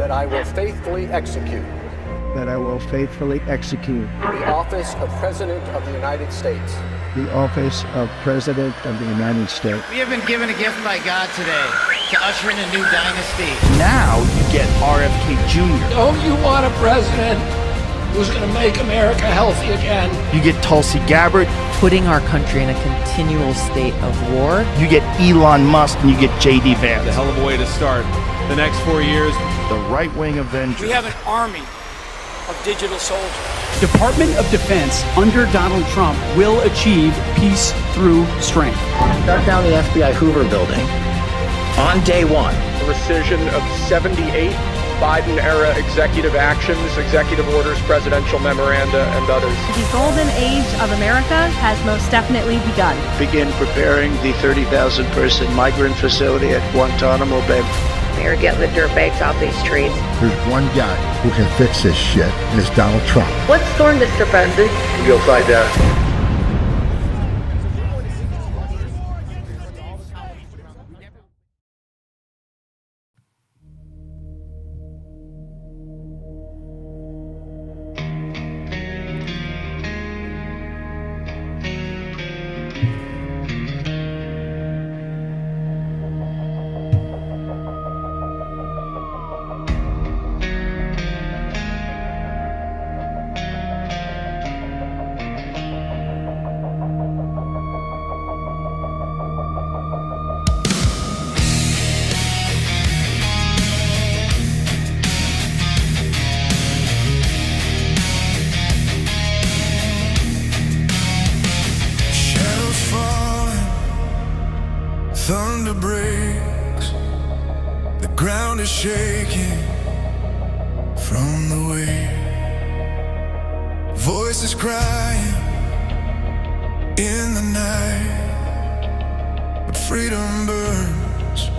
that I will faithfully execute that I will faithfully execute the office of President of the United States. The office of President of the United States. We have been given a gift by God today to usher in a new dynasty. Now you get RFK Jr. Don't you want a president who's going to make America healthy again? You get Tulsi Gabbard. Putting our country in a continual state of war. You get Elon Musk and you get J.D. Vance. A hell of a way to start the next 4 years. The right-wing Avengers. We have an army of digital soldiers. Department of Defense under Donald Trump will achieve peace through strength. Shut down the FBI Hoover building on day one. The rescission of 78 Biden-era executive actions, executive orders, presidential memoranda, and others. The golden age of America has most definitely begun. Begin preparing the 30,000-person migrant facility at Guantanamo Bay. Mayor, get the dirt bags off these trees. There's one guy who can fix this shit, and it's Donald Trump. What's storm, Mr. President? You'll find out. Thunder breaks, the ground is shaking from the weight. Voices crying in the night, but freedom burns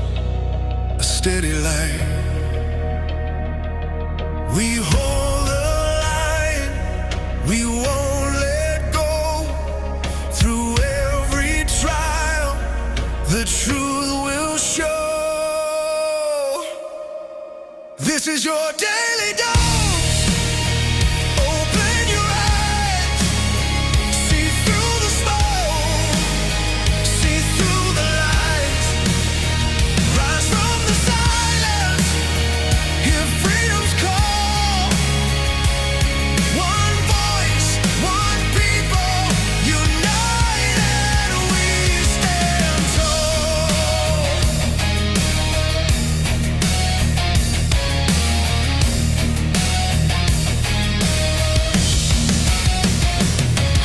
a steady light. We hold the line, we won't let go. Through every trial, the truth will show. This is your daily dose. Open your eyes, see through the smoke, see through the lights. Rise from the silence, hear freedom's call. One voice, one people, united we stand tall.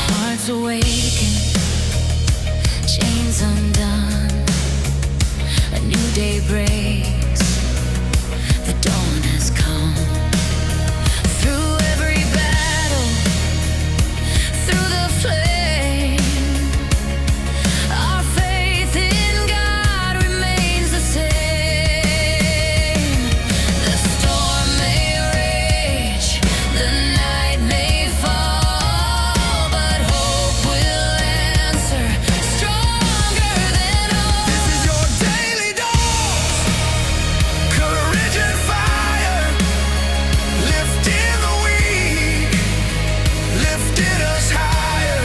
Hearts awaken, chains undone. A new day breaks, the dawn has come. Through every battle, through the flame, our faith in God remains the same. The storm may rage, the night may fall, but hope will answer stronger than all. This is your daily dose. Courage and fire, lifting the weak, lifting us higher.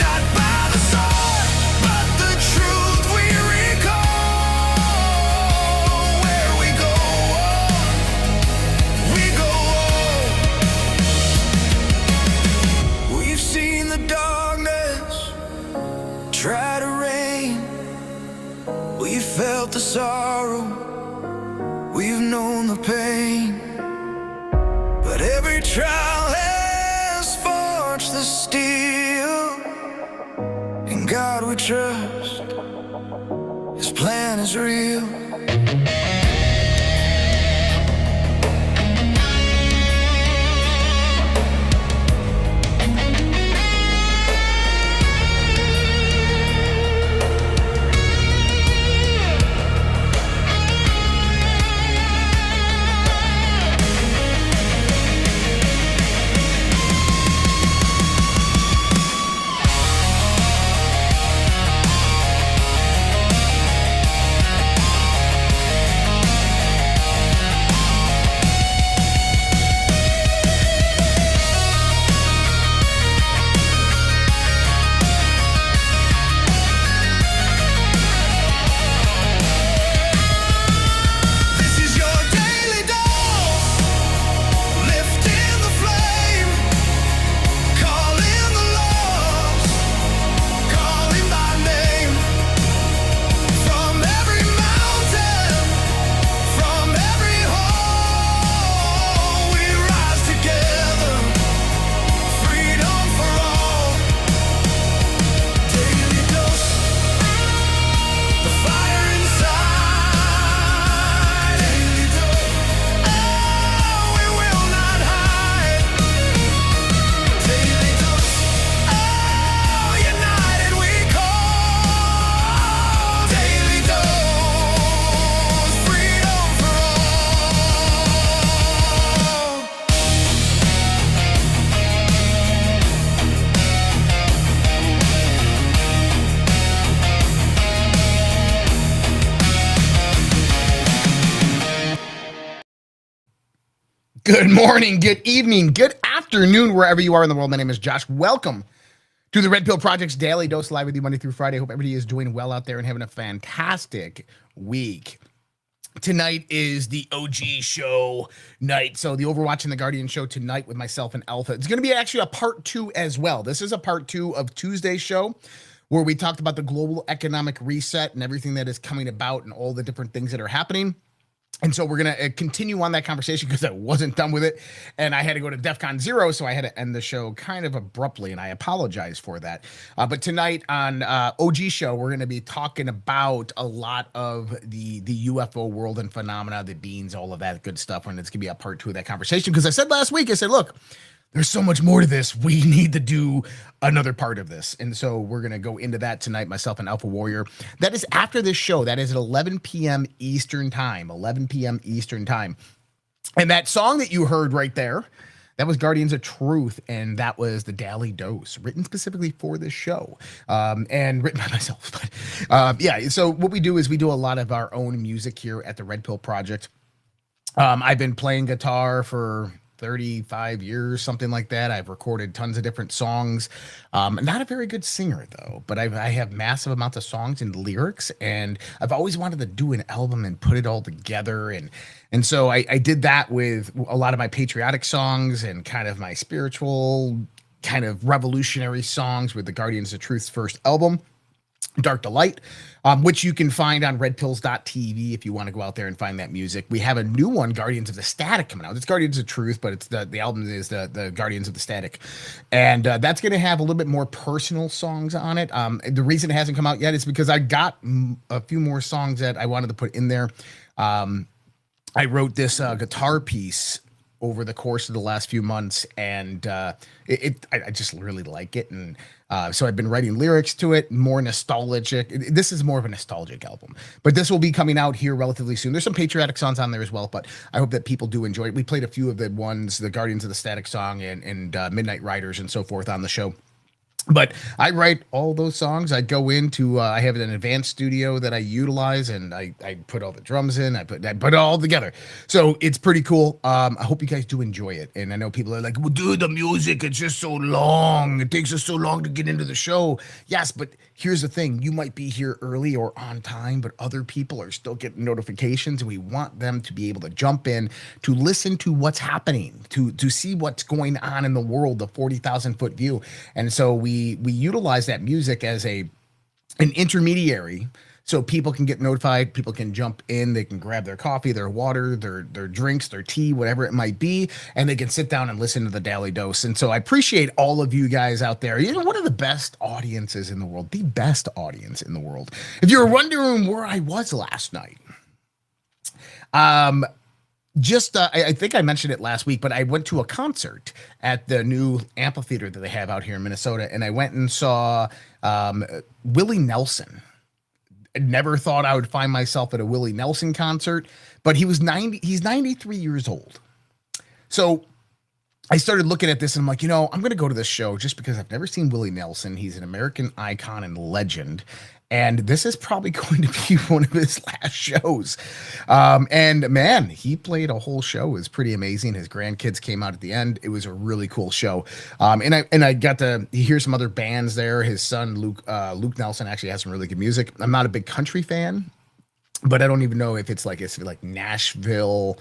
Not by the sword, but the truth we recall. Where we go, we've seen the darkness try to reign. We've felt the sorrow, we've known the pain. But every trial has forged the steel. In God we trust, His plan is real. Good morning, good evening, good afternoon, wherever you are in the world. My name is Josh. Welcome to the Red Pill Project's Daily Dose, live with you Monday through Friday. Hope everybody is doing well out there and having a fantastic week. Tonight is the OG show night. So the Overwatch and the Guardian show tonight with myself and Alpha. It's going to be actually a part 2 as well. This is a part 2 of Tuesday's show, where we talked about the global economic reset and everything that is coming about and all the different things that are happening. And so we're going to continue on that conversation because I wasn't done with it. And I had to go to DEFCON 0, so I had to end the show kind of abruptly, and I apologize for that. But tonight on OG show, we're going to be talking about a lot of the UFO world and phenomena, the beans, all of that good stuff. And it's going to be a part 2 of that conversation because I said last week, I said, look, there's so much more to this. We need to do another part of this. And so we're going to go into that tonight, myself and Alpha Warrior. That is after this show. That is at 11 p.m. Eastern time, 11 p.m. Eastern time. And that song that you heard right there, that was Guardians of Truth, and that was the Daily Dose, written specifically for this show, and written by myself. But yeah, so what we do is we do a lot of our own music here at the Red Pill Project. I've been playing guitar for 35 years, something like that. I've recorded tons of different songs. Not a very good singer though, but I have massive amounts of songs and lyrics, and I've always wanted to do an album and put it all together. And so I did that with a lot of my patriotic songs and kind of my spiritual, kind of revolutionary songs with the Guardians of Truth's first album, Dark to Light, which you can find on redpills.tv if you want to go out there and find that music. We have a new one, Guardians of the Static, coming out. It's Guardians of Truth, but it's the album is the Guardians of the Static. And that's going to have a little bit more personal songs on it. The reason it hasn't come out yet is because I got a few more songs that I wanted to put in there. I wrote this guitar piece over the course of the last few months, and I just really like it. And so I've been writing lyrics to it, more nostalgic. This is more of a nostalgic album, but this will be coming out here relatively soon. There's some patriotic songs on there as well, but I hope that people do enjoy it. We played a few of the ones, the Guardians of the Static song and Midnight Riders and so forth on the show. But I write all those songs. I go into, I have an advanced studio that I utilize, and I put all the drums in, I put it all together. So it's pretty cool. I hope you guys do enjoy it. And I know people are like, well, dude, the music, it's just so long. It takes us so long to get into the show. Yes, but here's the thing. You might be here early or on time, but other people are still getting notifications, and we want them to be able to jump in, to listen to what's happening, to see what's going on in the world, the 40,000-foot view. And so we utilize that music as an intermediary, so people can get notified, people can jump in, they can grab their coffee, their water, their drinks, their tea, whatever it might be, and they can sit down and listen to the Daily Dose. And so I appreciate all of you guys out there. You know, one of the best audiences in the world, the best audience in the world. If you were wondering where I was last night, I think I mentioned it last week, but I went to a concert at the new amphitheater that they have out here in Minnesota, and I went and saw Willie Nelson. I never thought I would find myself at a Willie Nelson concert, but he's 93 years old. So I started looking at this, and I'm like, you know, I'm going to go to this show just because I've never seen Willie Nelson. He's an American icon and legend. And this is probably going to be one of his last shows. And man, he played a whole show. It was pretty amazing. His grandkids came out at the end. It was a really cool show. And I got to hear some other bands there. His son, Luke Nelson, actually has some really good music. I'm not a big country fan, but I don't even know if it's like Nashville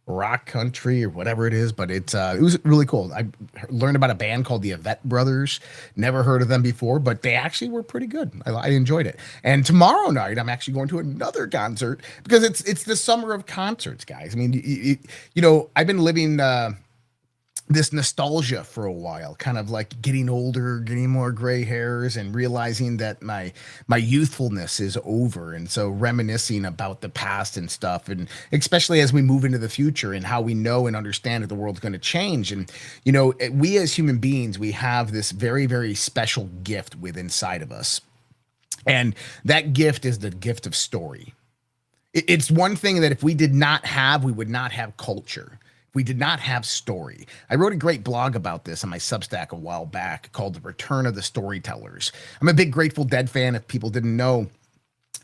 rock country or whatever it is, but it was really cool. I learned about a band called the Yvette Brothers. Never heard of them before, but they actually were pretty good. I enjoyed it. And tomorrow night I'm actually going to another concert because it's the summer of concerts, guys. I mean, you know, I've been living this nostalgia for a while, kind of like getting older, getting more gray hairs, and realizing that my youthfulness is over. And so reminiscing about the past and stuff, and especially as we move into the future and how we know and understand that the world's going to change. And, you know, we as human beings, we have this very, very special gift within inside of us. And that gift is the gift of story. It's one thing that if we did not have, we would not have culture. We did not have story. I wrote a great blog about this on my Substack a while back called The Return of the Storytellers. I'm a big Grateful Dead fan, if people didn't know.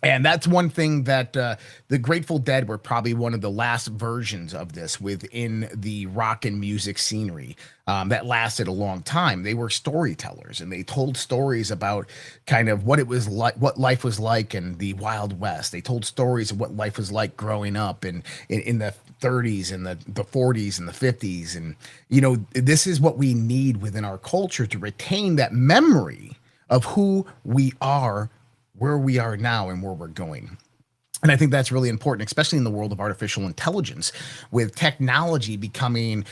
And that's one thing that the Grateful Dead were probably one of the last versions of this within the rock and music scenery that lasted a long time. They were storytellers, and they told stories about kind of what it was like, what life was like in the Wild West. They told stories of what life was like growing up in the 30s and the 40s and the 50s. And, you know, this is what we need within our culture to retain that memory of who we are, where we are now, and where we're going. And I think that's really important, especially in the world of artificial intelligence, with technology becoming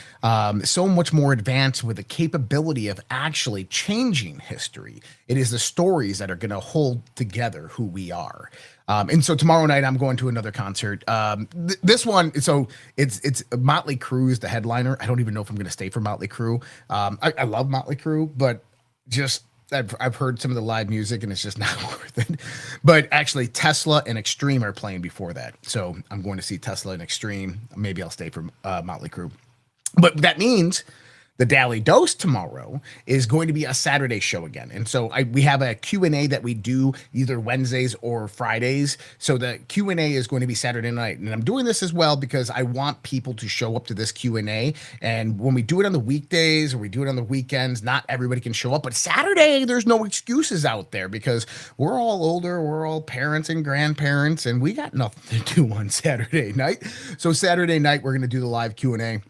so much more advanced with the capability of actually changing history. It is the stories that are going to hold together who we are. And so tomorrow night I'm going to another concert. This one, so it's Motley Crue is the headliner. I don't even know if I'm going to stay for Motley Crue. I love Motley Crue, but just I've heard some of the live music and it's just not worth it. But actually Tesla and Extreme are playing before that. So I'm going to see Tesla and Extreme. Maybe I'll stay for Motley Crue. But that means the Daily Dose tomorrow is going to be a Saturday show again. And so we have a Q&A that we do either Wednesdays or Fridays. So the Q&A is going to be Saturday night. And I'm doing this as well because I want people to show up to this Q&A. And when we do it on the weekdays or we do it on the weekends, not everybody can show up. But Saturday, there's no excuses out there because we're all older. We're all parents and grandparents, and we got nothing to do on Saturday night. So Saturday night, we're going to do the live Q&A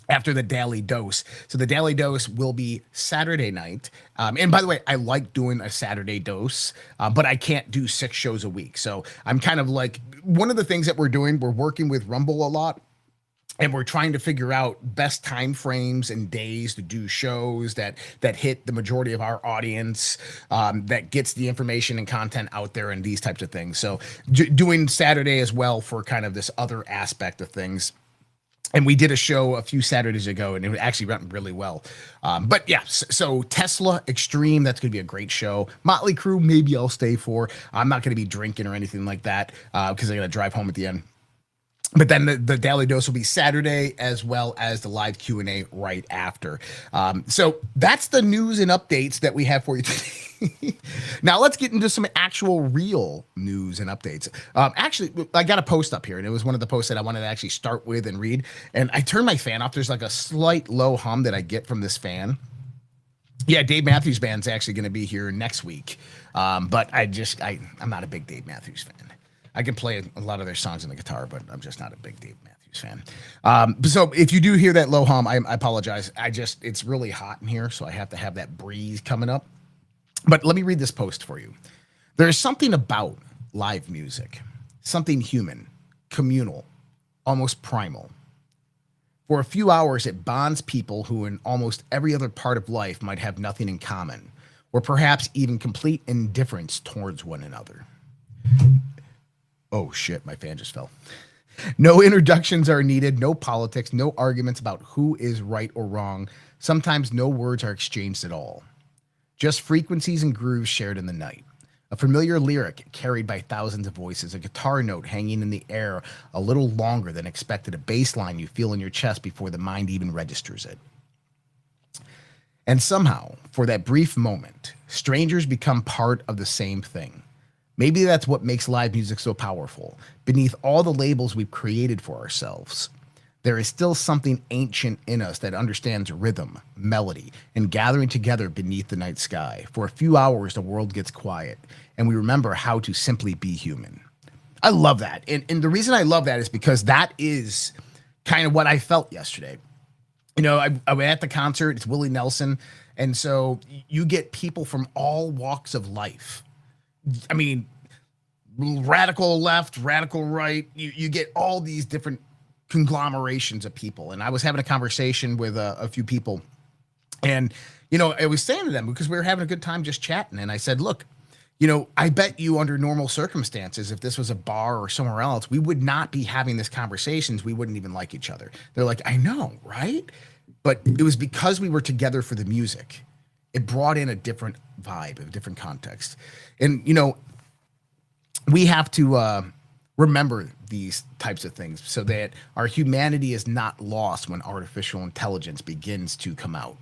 after the Daily Dose. So the Daily Dose will be Saturday night. And by the way, I like doing a Saturday dose, but I can't do 6 shows a week. So I'm kind of like, one of the things that we're doing, we're working with Rumble a lot. And we're trying to figure out best time frames and days to do shows that hit the majority of our audience, that gets the information and content out there and these types of things. So doing Saturday as well for kind of this other aspect of things. And we did a show a few Saturdays ago, and it actually went really well. But yeah, so Tesla Extreme, that's going to be a great show. Motley Crue, maybe I'll stay for. I'm not going to be drinking or anything like that because I got to drive home at the end. But then the Daily Dose will be Saturday as well as the live Q&A right after. So that's the news and updates that we have for you today. Now let's get into some actual real news and updates. Actually, I got a post up here, and it was one of the posts that I wanted to actually start with and read. And I turned my fan off. There's like a slight low hum that I get from this fan. Yeah, Dave Matthews Band's actually going to be here next week. But I'm not a big Dave Matthews fan. I can play a lot of their songs on the guitar, but I'm just not a big Dave Matthews fan. So if you do hear that low hum, I apologize. It's really hot in here, so I have to have that breeze coming up. But let me read this post for you. There's something about live music, something human, communal, almost primal. For a few hours, it bonds people who in almost every other part of life might have nothing in common, or perhaps even complete indifference towards one another. Oh shit, my fan just fell. No introductions are needed, no politics, no arguments about who is right or wrong. Sometimes no words are exchanged at all. Just frequencies and grooves shared in the night. A familiar lyric carried by thousands of voices, a guitar note hanging in the air a little longer than expected, a bass line you feel in your chest before the mind even registers it. And somehow, for that brief moment, strangers become part of the same thing. Maybe that's what makes live music so powerful. Beneath all the labels we've created for ourselves, there is still something ancient in us that understands rhythm, melody, and gathering together beneath the night sky. For a few hours, the world gets quiet, and we remember how to simply be human. I love that. And the reason I love that is because that is kind of what I felt yesterday. You know, I was at the concert, it's Willie Nelson, and so you get people from all walks of life. I mean, radical left, radical right, you get all these different conglomerations of people. And I was having a conversation with a few people, and, you know, I was saying to them, because we were having a good time just chatting, and I said, look, you know, I bet you under normal circumstances, if this was a bar or somewhere else, we would not be having these conversations. We wouldn't even like each other. They're like, I know, right? But it was because we were together for the music. It brought in a different vibe, a different context. And, you know, we have to remember these types of things so that our humanity is not lost when artificial intelligence begins to come out,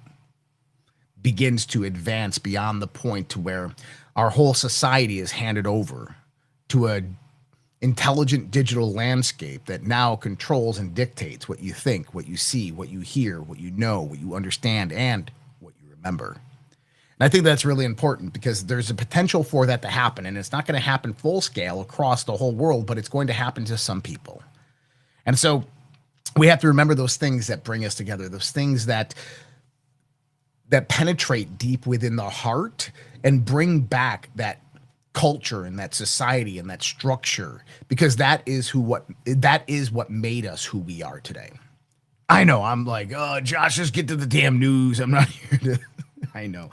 begins to advance beyond the point to where our whole society is handed over to a intelligent digital landscape that now controls and dictates what you think, what you see, what you hear, what you know, what you understand, and what you remember. And I think that's really important because there's a potential for that to happen, and it's not going to happen full scale across the whole world, but it's going to happen to some people. And so we have to remember those things that bring us together, those things that penetrate deep within the heart and bring back that culture and that society and that structure, because that is what made us who we are today. I know I'm like, oh, Josh, just get to the damn news. I'm not here to. I know.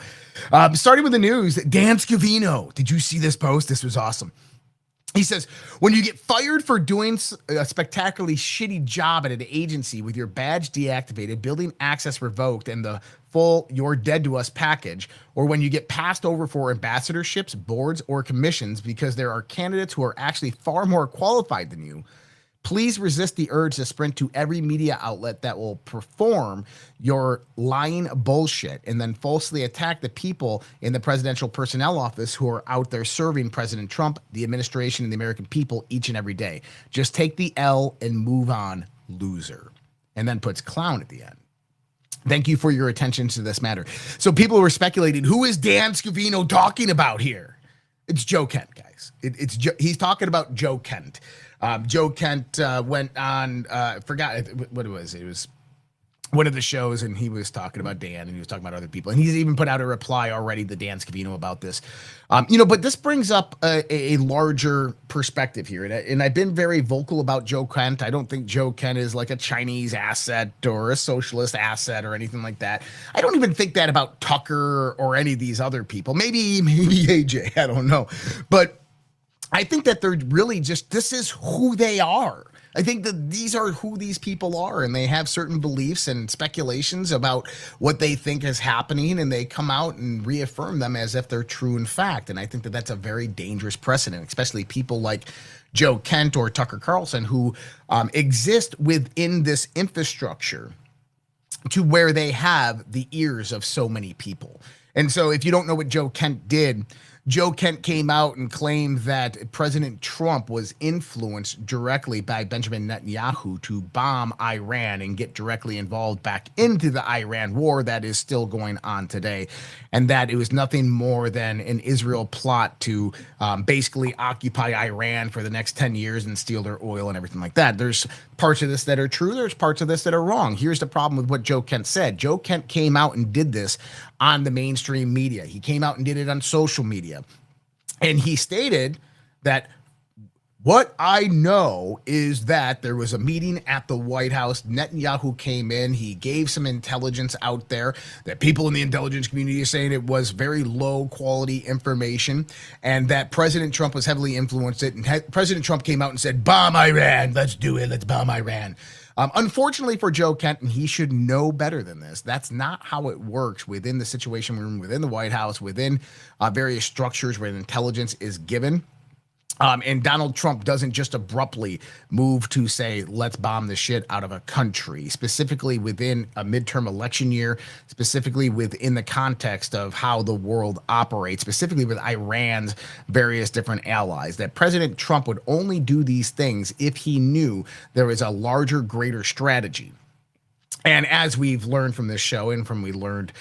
Starting with the news, Dan Scavino. Did you see this post? This was awesome. He says, when you get fired for doing a spectacularly shitty job at an agency with your badge deactivated, building access revoked, and the full "you're dead to us" package, or when you get passed over for ambassadorships, boards, or commissions because there are candidates who are actually far more qualified than you, please resist the urge to sprint to every media outlet that will perform your lying bullshit and then falsely attack the people in the presidential personnel office who are out there serving President Trump, the administration, and the American people each and every day. Just take the L and move on, loser. And then puts clown at the end. Thank you for your attention to this matter. So people were speculating, who is Dan Scavino talking about here? It's Joe Kent, guys. He's talking about Joe Kent. Joe Kent went on, forgot what it was. It was one of the shows, and he was talking about Dan, and he was talking about other people. And he's even put out a reply already to Dan Scavino about this. But this brings up a larger perspective here. And I've been very vocal about Joe Kent. I don't think Joe Kent is like a Chinese asset or a socialist asset or anything like that. I don't even think that about Tucker or any of these other people. Maybe AJ, I don't know. But I think that they're really just, this is who they are. I think that these are who these people are, and they have certain beliefs and speculations about what they think is happening, and they come out and reaffirm them as if they're true in fact. And I think that that's a very dangerous precedent, especially people like Joe Kent or Tucker Carlson who exist within this infrastructure to where they have the ears of so many people. And so if you don't know what Joe Kent did, Joe Kent came out and claimed that President Trump was influenced directly by Benjamin Netanyahu to bomb Iran and get directly involved back into the Iran war that is still going on today, and that it was nothing more than an Israel plot to basically occupy Iran for the next 10 years and steal their oil and everything like that. There's parts of this that are true. There's parts of this that are wrong. Here's the problem with what Joe Kent said. Joe Kent came out and did this on the mainstream media. He came out and did it on social media. And he stated that what I know is that there was a meeting at the White House. Netanyahu came in. He gave some intelligence out there that people in the intelligence community are saying it was very low quality information, and that President Trump was heavily influenced it. And President Trump came out and said, bomb Iran. Let's do it. Let's bomb Iran. Unfortunately for Joe Kent, and he should know better than this, that's not how it works within the Situation Room, within the White House, within various structures where intelligence is given. And Donald Trump doesn't just abruptly move to say, let's bomb the shit out of a country, specifically within a midterm election year, specifically within the context of how the world operates, specifically with Iran's various different allies, that President Trump would only do these things if he knew there was a larger, greater strategy. And as we've learned from this show and from we learned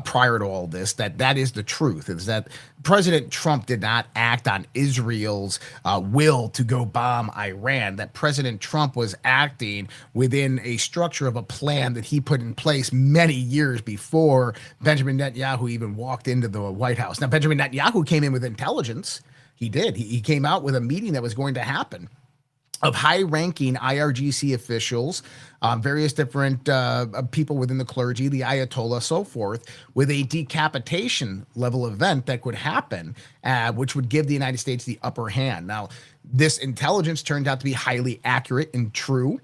prior to all this, that is the truth, is that President Trump did not act on Israel's will to go bomb Iran, that President Trump was acting within a structure of a plan that he put in place many years before Benjamin Netanyahu even walked into the White House. Now, Benjamin Netanyahu came in with intelligence. He did. He came out with a meeting that was going to happen of high-ranking IRGC officials, various different people within the clergy, the Ayatollah, so forth, with a decapitation level event that could happen, which would give the United States the upper hand. Now, this intelligence turned out to be highly accurate and true,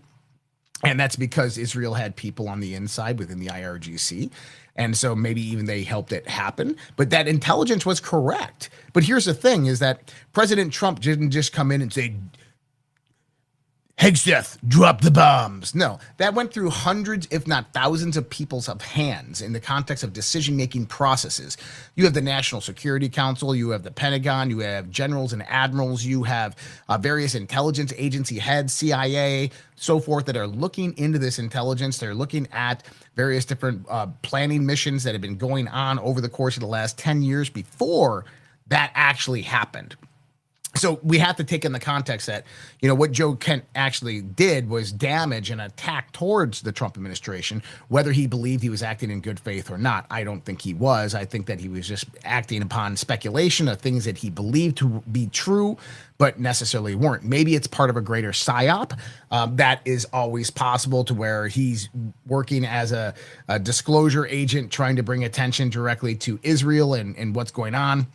and that's because Israel had people on the inside within the IRGC, and so maybe even they helped it happen. But that intelligence was correct. But here's the thing, is that President Trump didn't just come in and say, Hegseth, drop the bombs. No, that went through hundreds, if not thousands of people's hands in the context of decision-making processes. You have the National Security Council, you have the Pentagon, you have generals and admirals, you have various intelligence agency heads, CIA, so forth, that are looking into this intelligence. They're looking at various different planning missions that have been going on over the course of the last 10 years before that actually happened. So we have to take in the context that, you know, what Joe Kent actually did was damage and attack towards the Trump administration, whether he believed he was acting in good faith or not. I don't think he was. I think that he was just acting upon speculation of things that he believed to be true, but necessarily weren't. Maybe it's part of a greater psyop. That is always possible, to where he's working as a disclosure agent, trying to bring attention directly to Israel and what's going on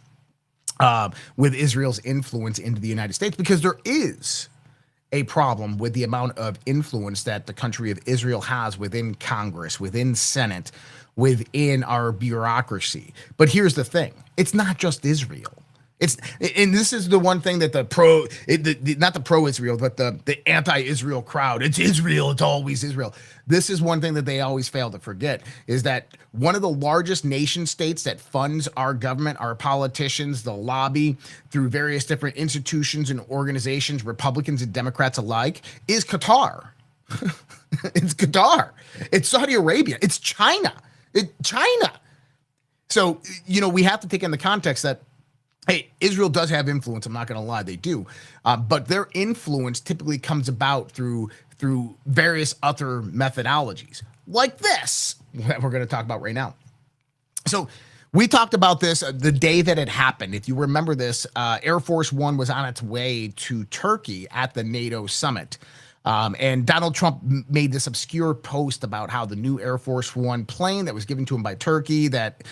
with Israel's influence into the United States, because there is a problem with the amount of influence that the country of Israel has within Congress, within Senate, within our bureaucracy. But here's the thing. It's not just Israel. And this is the one thing that not the pro-Israel, but the anti-Israel crowd, it's Israel, it's always Israel. This is one thing that they always fail to forget, is that one of the largest nation states that funds our government, our politicians, the lobby, through various different institutions and organizations, Republicans and Democrats alike, is Qatar. It's Qatar. It's Saudi Arabia. It's China. China. So, you know, we have to take in the context that, hey, Israel does have influence. I'm not going to lie, they do. But their influence typically comes about through various other methodologies, like this, that we're going to talk about right now. So we talked about this the day that it happened. If you remember this, Air Force One was on its way to Turkey at the NATO summit. And Donald Trump made this obscure post about how the new Air Force One plane that was given to him by Turkey, that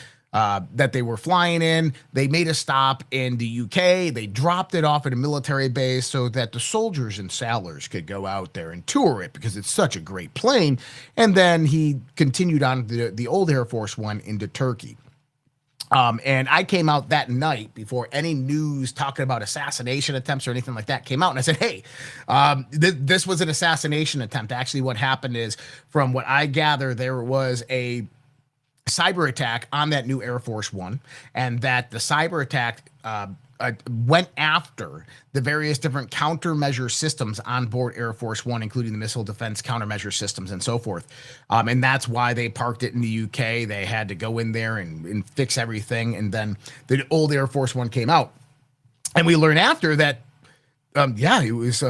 they were flying in, they made a stop in the UK. They dropped it off at a military base so that the soldiers and sailors could go out there and tour it, because it's such a great plane. And then he continued on the old Air Force One into Turkey. And I came out that night before any news talking about assassination attempts or anything like that came out. And I said, hey, this was an assassination attempt. Actually, what happened is, from what I gather, there was a cyber attack on that new Air Force One, and that the cyber attack went after the various different countermeasure systems on board Air Force One, including the missile defense countermeasure systems and so forth. And that's why they parked it in the UK. They had to go in there and fix everything. And then the old Air Force One came out. And we learned after that, it was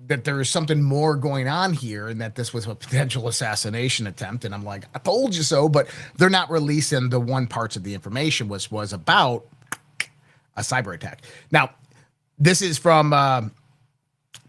that there is something more going on here, and that this was a potential assassination attempt. And I'm like, I told you so, but they're not releasing the one parts of the information was about a cyber attack. Now, this is from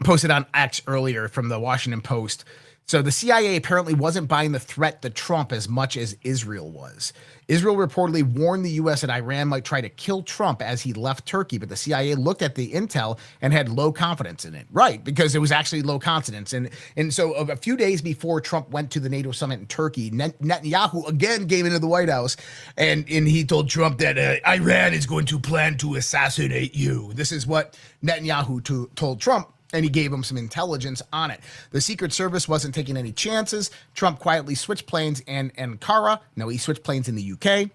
posted on X earlier from the Washington Post. So the CIA apparently wasn't buying the threat to Trump as much as Israel was. Israel reportedly warned the U.S. that Iran might try to kill Trump as he left Turkey, but the CIA looked at the intel and had low confidence in it. Right, because it was actually low confidence. And so a few days before Trump went to the NATO summit in Turkey, Netanyahu again came into the White House, and he told Trump that Iran is going to plan to assassinate you. This is what Netanyahu told Trump. And he gave him some intelligence on it. The Secret Service wasn't taking any chances. Trump quietly switched planes in Ankara. No, he switched planes in the UK.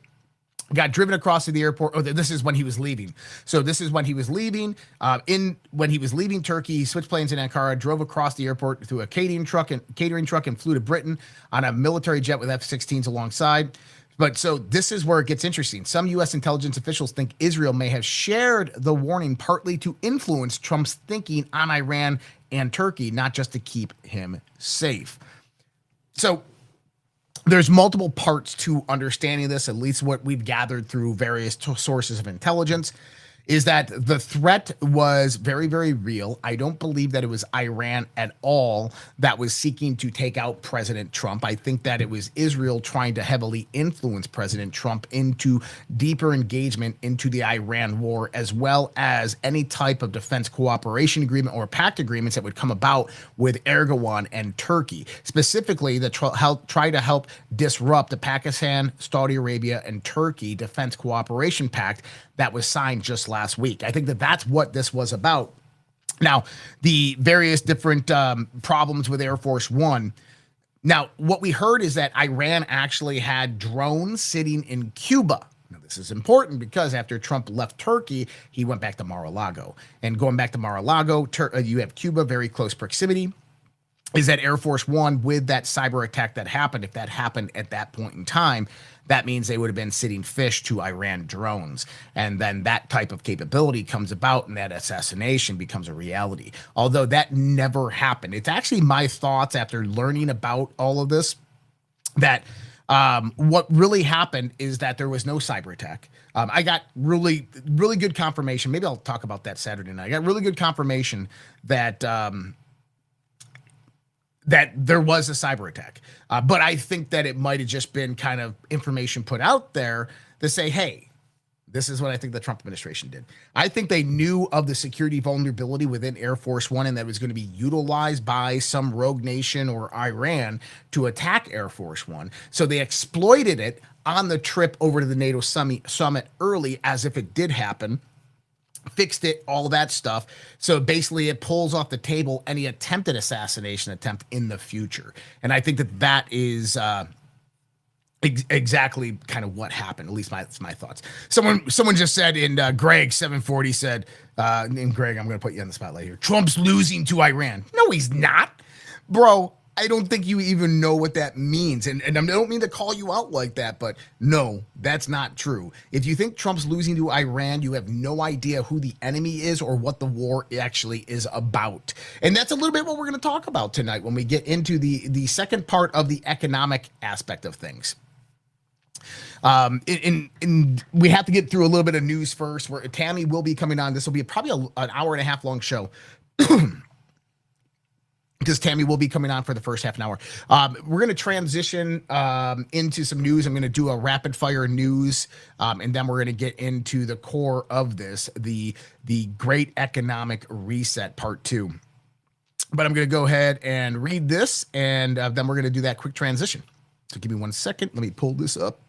Got driven across to the airport. Oh, this is when he was leaving. So this is when he was leaving. When he was leaving Turkey, he switched planes in Ankara, drove across the airport through a catering truck and flew to Britain on a military jet with F-16s alongside. But so this is where it gets interesting. Some U.S. intelligence officials think Israel may have shared the warning partly to influence Trump's thinking on Iran and Turkey, not just to keep him safe. So there's multiple parts to understanding this, at least what we've gathered through various sources of intelligence, is that the threat was very, very real. I don't believe that it was Iran at all that was seeking to take out President Trump. I think that it was Israel trying to heavily influence President Trump into deeper engagement into the Iran war, as well as any type of defense cooperation agreement or pact agreements that would come about with Erdogan and Turkey, specifically that try to help disrupt the Pakistan, Saudi Arabia, and Turkey defense cooperation pact that was signed just last week. I think that that's what this was about. Now, the various different problems with Air Force One. Now, what we heard is that Iran actually had drones sitting in Cuba. Now, this is important because after Trump left Turkey, he went back to Mar-a-Lago. And going back to Mar-a-Lago, you have Cuba, very close proximity. Is that Air Force One, with that cyber attack that happened, if that happened at that point in time, that means they would have been sitting fish to Iran drones. And then that type of capability comes about and that assassination becomes a reality. Although that never happened. It's actually my thoughts after learning about all of this that what really happened is that there was no cyber attack. I got really good confirmation. Maybe I'll talk about that Saturday night. I got really good confirmation that that there was a cyber attack. But I think that it might have just been kind of information put out there to say, hey, this is what I think the Trump administration did. I think they knew of the security vulnerability within Air Force One and that it was going to be utilized by some rogue nation or Iran to attack Air Force One. So they exploited it on the trip over to the NATO summit early as if it did happen. Fixed it, all that stuff. So basically it pulls off the table any attempted assassination attempt in the future. And I think that that is exactly kind of what happened. At least that's my thoughts. Someone just said in Greg 740 said, and Greg, I'm going to put you on the spotlight here. Trump's losing to Iran. No, he's not, bro. I don't think you even know what that means. And I don't mean to call you out like that, but no, that's not true. If you think Trump's losing to Iran, you have no idea who the enemy is or what the war actually is about. And that's a little bit what we're going to talk about tonight when we get into the second part of the economic aspect of things. We have to get through a little bit of news first, where Tammy will be coming on. This will be probably an hour and a half long show. Because Tammy will be coming on for the first half an hour. We're going to transition into some news. I'm going to do a rapid fire news, and then we're going to get into the core of this, the Great Economic Reset Part 2. But I'm going to go ahead and read this, and then we're going to do that quick transition. So give me 1 second. Let me pull this up.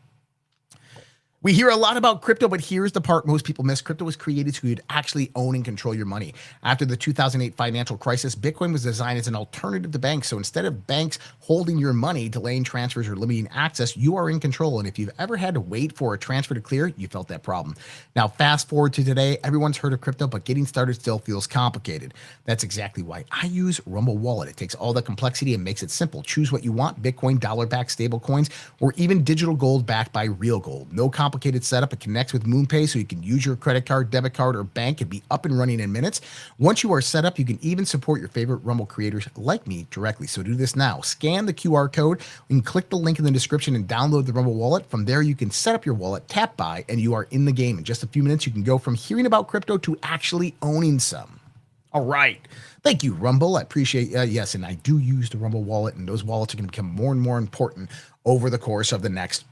We hear a lot about crypto, but here's the part most people miss. Crypto was created so you could actually own and control your money. After the 2008 financial crisis, Bitcoin was designed as an alternative to banks. So instead of banks holding your money, delaying transfers, or limiting access, you are in control. And if you've ever had to wait for a transfer to clear, you felt that problem. Now, fast forward to today, everyone's heard of crypto, but getting started still feels complicated. That's exactly why I use Rumble Wallet. It takes all the complexity and makes it simple. Choose what you want: Bitcoin, dollar-backed stable coins, or even digital gold backed by real gold. No complicated setup. It connects with MoonPay, so you can use your credit card, debit card, or bank and be up and running in minutes. Once you are set up, you can even support your favorite Rumble creators like me directly. So do this now. Scan the QR code and click the link in the description and download the Rumble Wallet. From there, you can set up your wallet, tap buy, and you are in the game. In just a few minutes, you can go from hearing about crypto to actually owning some. All right. Thank you, Rumble. I appreciate yes, and I do use the Rumble Wallet, and those wallets are going to become more and more important over the course of the next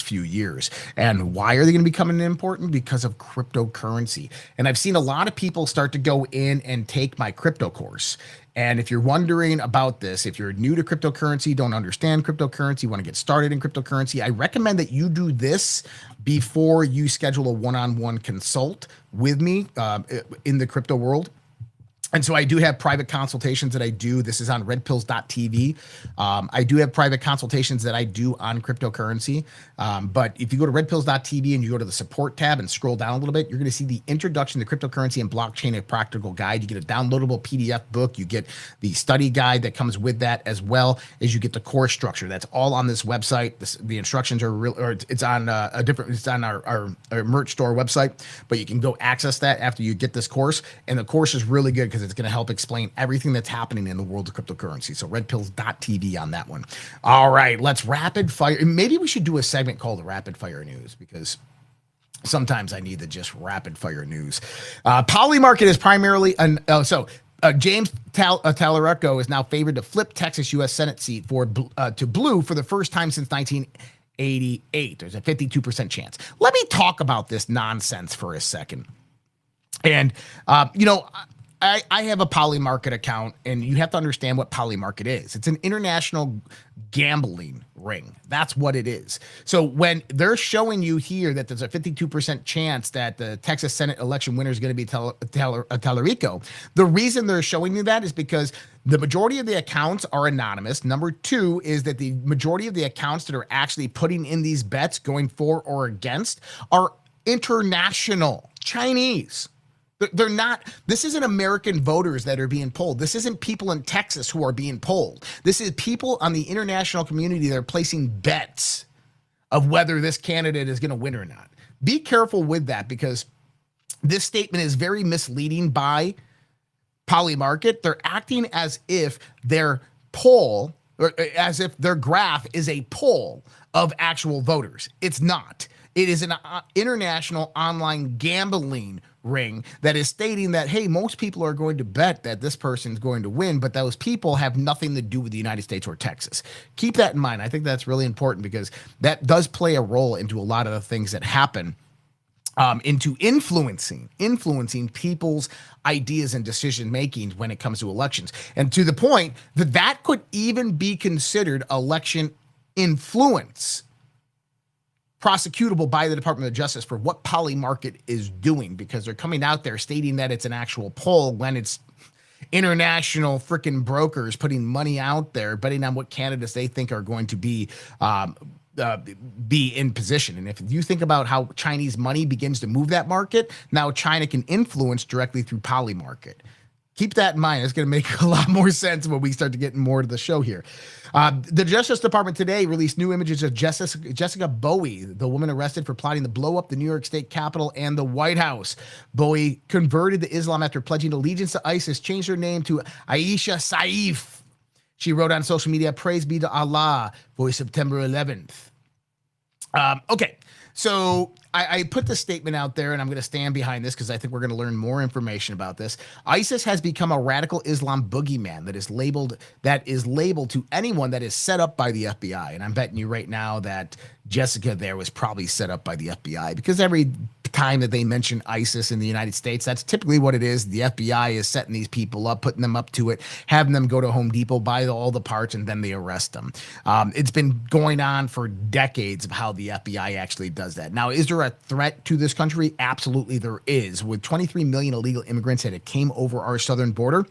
few years. And why are they going to become important? Because of cryptocurrency. And I've seen a lot of people start to go in and take my crypto course. And if you're wondering about this, if you're new to cryptocurrency, don't understand cryptocurrency, want to get started in cryptocurrency, I recommend that you do this before you schedule a one-on-one consult with me in the crypto world. And so I do have private consultations that I do. This is on redpills.tv. I do have private consultations that I do on cryptocurrency. But if you go to redpills.tv and you go to the support tab and scroll down a little bit, you're going to see the Introduction to Cryptocurrency and Blockchain, a Practical Guide. You get a downloadable PDF book. You get the study guide that comes with that, as well as you get the course structure. That's all on this website. The instructions are real, or it's on it's on our merch store website, but you can go access that after you get this course. And the course is really good because it's going to help explain everything that's happening in the world of cryptocurrency. So redpills.tv on that one. All right, let's rapid fire. Maybe we should do a segment called the Rapid Fire News, because sometimes I need the just rapid fire news. Polymarket is primarily James Talarecko is now favored to flip Texas U.S. Senate seat to blue for the first time since 1988. There's a 52% chance. Let me talk about this nonsense for a second. And I have a Polymarket account, and you have to understand what Polymarket is. It's an international gambling ring. That's what it is. So when they're showing you here that there's a 52% chance that the Texas Senate election winner is going to be Tallarico, the reason they're showing you that is because the majority of the accounts are anonymous. Number two is that the majority of the accounts that are actually putting in these bets going for or against are international, Chinese. They're not, this isn't American voters that are being polled. This isn't people in Texas who are being polled. This is people on the international community that are placing bets of whether this candidate is going to win or not. Be careful with that, because this statement is very misleading by Polymarket. They're acting as if their poll, or as if their graph is a poll of actual voters. It's not. It is an international online gambling ring that is stating that, hey, most people are going to bet that this person's going to win, but those people have nothing to do with the United States or Texas. Keep that in mind. I think that's really important, because that does play a role into a lot of the things that happen, into influencing people's ideas and decision making when it comes to elections. And to the point that that could even be considered election influence, prosecutable by the Department of Justice for what Polymarket is doing, because they're coming out there stating that it's an actual poll when it's international freaking brokers putting money out there, betting on what candidates they think are going to be in position. And if you think about how Chinese money begins to move that market, now China can influence directly through Polymarket. Keep that in mind. It's going to make a lot more sense when we start to get more to the show here. The Justice Department today released new images of Jessica Bowie, the woman arrested for plotting to blow up the New York State Capitol and the White House. Bowie converted to Islam after pledging allegiance to ISIS, changed her name to Aisha Saif. She wrote on social media, "Praise be to Allah for September 11th." Okay, so I put this statement out there, and I'm going to stand behind this because I think we're going to learn more information about this. ISIS has become a radical Islam boogeyman that is labeled to anyone that is set up by the FBI. And I'm betting you right now that Jessica there was probably set up by the FBI, because every time that they mention ISIS in the United States, that's typically what it is. The FBI is setting these people up, putting them up to it, having them go to Home Depot, buy all the parts, and then they arrest them. It's been going on for decades of how the FBI actually does that. Now, is there a threat to this country? Absolutely there is. With 23 million illegal immigrants that came over our southern border,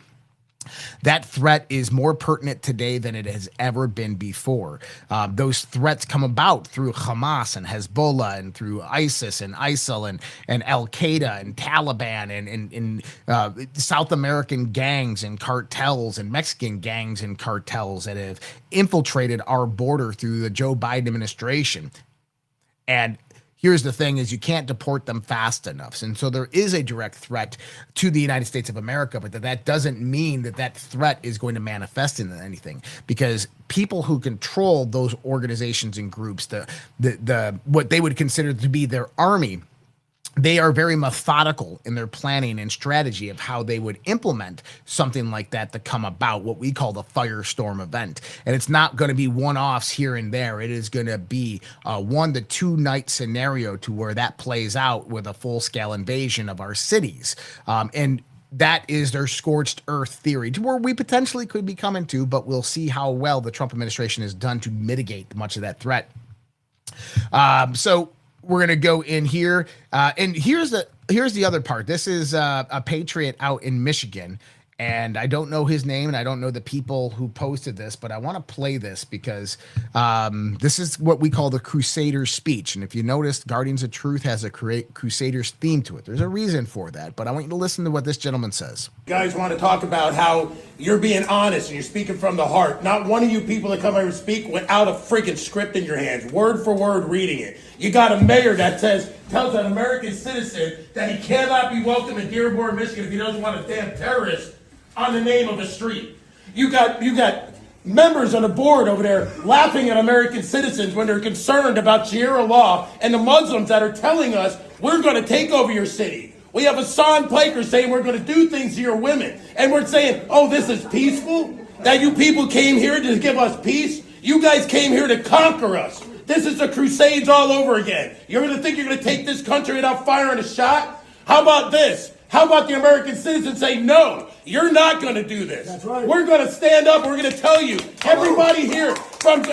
that threat is more pertinent today than it has ever been before. Those threats come about through Hamas and Hezbollah, and through ISIS and ISIL and Al-Qaeda and Taliban and South American gangs and cartels and Mexican gangs and cartels that have infiltrated our border through the Joe Biden administration. And here's the thing, is you can't deport them fast enough. And so there is a direct threat to the United States of America, but that doesn't mean that threat is going to manifest into anything, because people who control those organizations and groups, the what they would consider to be their army, they are very methodical in their planning and strategy of how they would implement something like that to come about, what we call the firestorm event. And it's not going to be one-offs here and there. It is going to be a 1 to 2 night scenario to where that plays out with a full-scale invasion of our cities. And that is their scorched earth theory, to where we potentially could be coming to, but we'll see how well the Trump administration has done to mitigate much of that threat. So we're going to go in here. And here's the other part. This is a patriot out in Michigan, and I don't know his name, and I don't know the people who posted this, but I want to play this because this is what we call the Crusader's speech. And if you noticed, Guardians of Truth has a Crusader's theme to it. There's a reason for that, but I want you to listen to what this gentleman says. You guys want to talk about how you're being honest and you're speaking from the heart. Not one of you people that come here and speak without a freaking script in your hands, word for word reading it. You got a mayor that tells an American citizen that he cannot be welcome in Dearborn, Michigan if he doesn't want a damn terrorist on the name of a street. You got members on the board over there laughing at American citizens when they're concerned about Sharia law and the Muslims that are telling us we're going to take over your city. We have Hassan Plaker saying we're going to do things to your women. And we're saying, oh, this is peaceful? That you people came here to give us peace? You guys came here to conquer us. This is the Crusades all over again. You're going to think you're going to take this country without firing a shot? How about this? How about the American citizens say, no, you're not going to do this. That's right. We're going to stand up. We're going to tell you, everybody here, from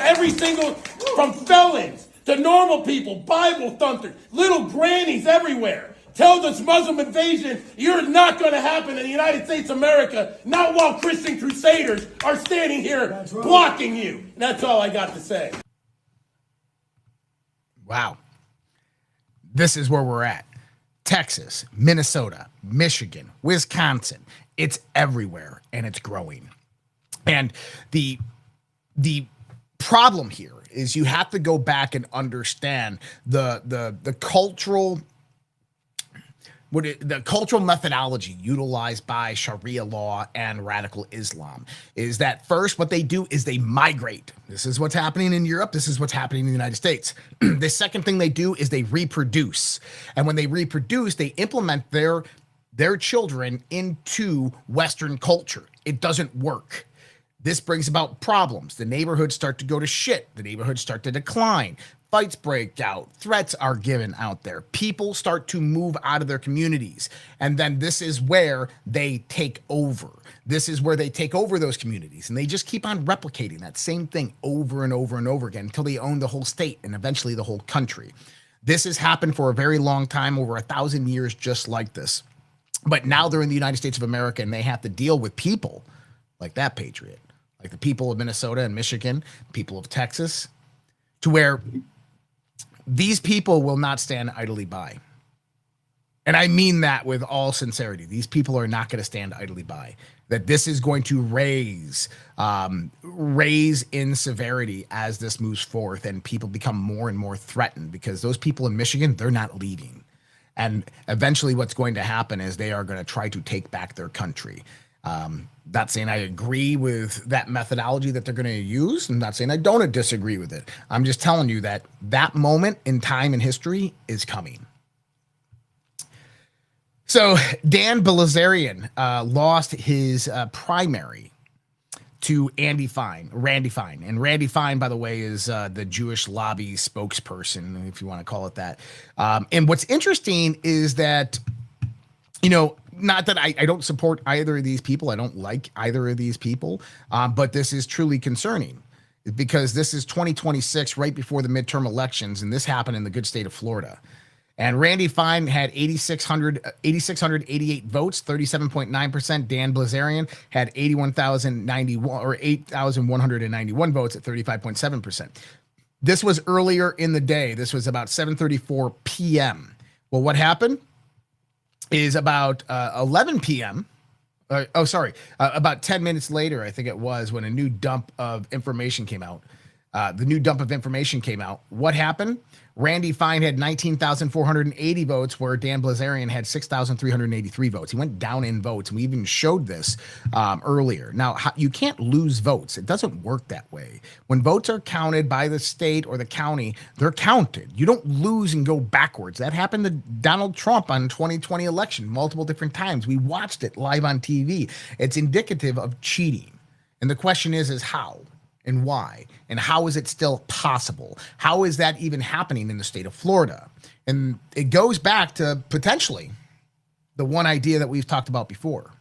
felons to normal people, Bible thumpers, little grannies everywhere, tell this Muslim invasion, you're not going to happen in the United States of America, not while Christian crusaders are standing here blocking you. And that's all I got to say. Wow. This is where we're at. Texas, Minnesota, Michigan, Wisconsin. It's everywhere and it's growing. And the problem here is you have to go back and understand the cultural the cultural methodology utilized by Sharia law and radical Islam is that first what they do is they migrate. This is what's happening in Europe. This is what's happening in the United States. The second thing they do is they reproduce. And when they reproduce, they implement their children into Western culture. It doesn't work. This brings about problems. The neighborhoods start to go to shit. The neighborhoods start to decline. Fights break out. Threats are given out there. People start to move out of their communities. And then this is where they take over. This is where they take over those communities. And they just keep on replicating that same thing over and over and over again until they own the whole state and eventually the whole country. This has happened for a very long time, over 1,000 years, just like this. But now they're in the United States of America and they have to deal with people like that patriot, like the people of Minnesota and Michigan, people of Texas, to where these people will not stand idly by. And I mean that with all sincerity. These people are not going to stand idly by. That this is going to raise in severity as this moves forth and people become more and more threatened because those people in Michigan, they're not leading. And eventually what's going to happen is they are going to try to take back their country. Not saying I agree with that methodology that they're going to use. I'm not saying I don't disagree with it. I'm just telling you that that moment in time in history is coming. So Dan Bilzerian lost his primary to Randy Fine. And Randy Fine, by the way, is the Jewish lobby spokesperson, if you want to call it that. And what's interesting is that, you know, not that I don't support either of these people. I don't like either of these people. But this is truly concerning because this is 2026, right before the midterm elections. And this happened in the good state of Florida. And Randy Fine had 8,688 votes, 37.9%. Dan Bilzerian had 8,191 votes at 35.7%. This was earlier in the day. This was about 7:34 p.m. Well, what happened is about 11 p.m. About 10 minutes later, I think it was, when a new dump of information came out. What happened? Randy Fine had 19,480 votes, where Dan Bilzerian had 6,383 votes. He went down in votes, and we even showed this earlier. Now, you can't lose votes. It doesn't work that way. When votes are counted by the state or the county, they're counted. You don't lose and go backwards. That happened to Donald Trump on 2020 election multiple different times. We watched it live on TV. It's indicative of cheating. And the question is how? And why? And how is it still possible? How is that even happening in the state of Florida? And it goes back to potentially the one idea that we've talked about before.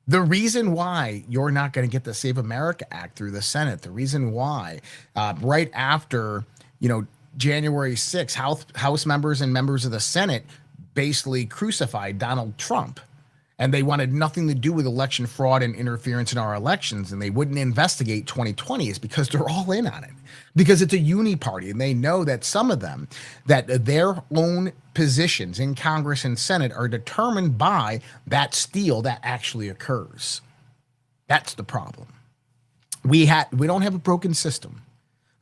The reason why you're not going to get the Save America Act through the Senate, the reason why right after, January 6th, House members and members of the Senate basically crucified Donald Trump. And they wanted nothing to do with election fraud and interference in our elections, and they wouldn't investigate 2020 is because they're all in on it. Because it's a uni party, and they know that some of them, that their own positions in Congress and Senate are determined by that steal that actually occurs. That's the problem. We don't have a broken system.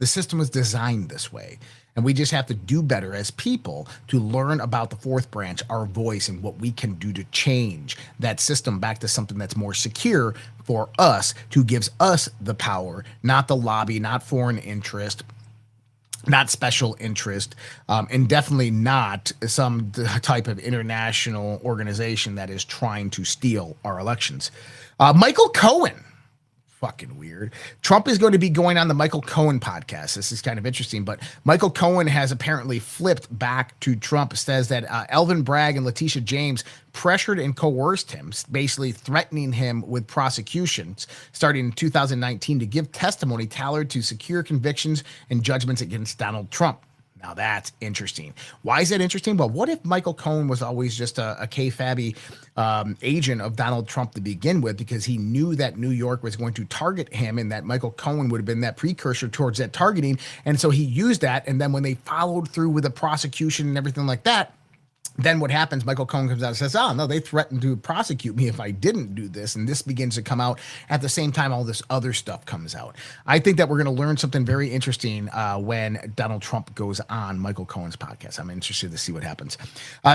The system was designed this way. And we just have to do better as people to learn about the fourth branch, our voice, and what we can do to change that system back to something that's more secure for us, who gives us the power, not the lobby, not foreign interest, not special interest, and definitely not some type of international organization that is trying to steal our elections. Michael Cohen fucking weird. Trump is going to be going on the Michael Cohen podcast. This is kind of interesting, but Michael Cohen has apparently flipped back to Trump, says that Alvin Bragg and Letitia James pressured and coerced him, basically threatening him with prosecutions starting in 2019 to give testimony tailored to secure convictions and judgments against Donald Trump. Now that's interesting. Why is that interesting? Well, what if Michael Cohen was always just a KFAB agent of Donald Trump to begin with, because he knew that New York was going to target him and that Michael Cohen would have been that precursor towards that targeting. And so he used that. And then when they followed through with the prosecution and everything like that, then what happens, Michael Cohen comes out and says, oh, no, they threatened to prosecute me if I didn't do this. And this begins to come out at the same time all this other stuff comes out. I think that we're going to learn something very interesting when Donald Trump goes on Michael Cohen's podcast. I'm interested to see what happens.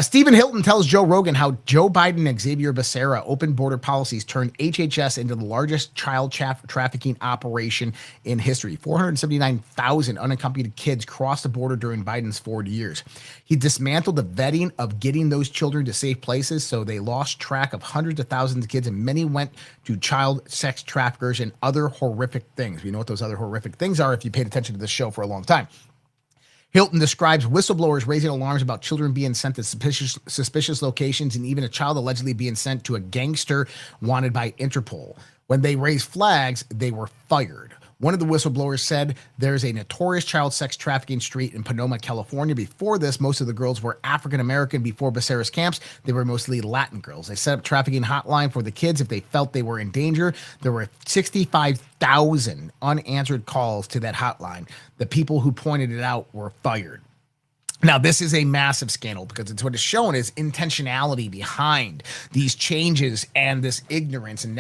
Stephen Hilton tells Joe Rogan how Joe Biden and Xavier Becerra open border policies turned HHS into the largest child trafficking operation in history. 479,000 unaccompanied kids crossed the border during Biden's 4 years. He dismantled the vetting of getting those children to safe places, so they lost track of hundreds of thousands of kids, and many went to child sex traffickers and other horrific things. We know what those other horrific things are if you paid attention to this show for a long time. Hilton describes whistleblowers raising alarms about children being sent to suspicious locations, and even a child allegedly being sent to a gangster wanted by Interpol. When they raised flags, they were fired. One of the whistleblowers said there's a notorious child sex trafficking street in Sonoma, California. Before this, most of the girls were African-American. Before Becerra's camps, they were mostly Latin girls. They set up trafficking hotline for the kids if they felt they were in danger. There were 65,000 unanswered calls to that hotline. The people who pointed it out were fired. Now, this is a massive scandal because it's what is shown is intentionality behind these changes and this ignorance and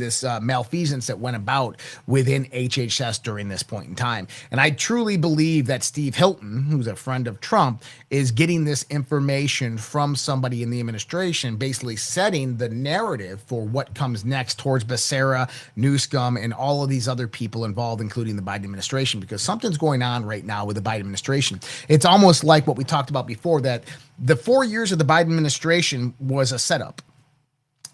this malfeasance that went about within HHS during this point in time. And I truly believe that Steve Hilton, who's a friend of Trump, is getting this information from somebody in the administration, basically setting the narrative for what comes next towards Becerra, Newsome, and all of these other people involved, including the Biden administration, because something's going on right now with the Biden administration. It's almost like what we talked about before, that the 4 years of the Biden administration was a setup.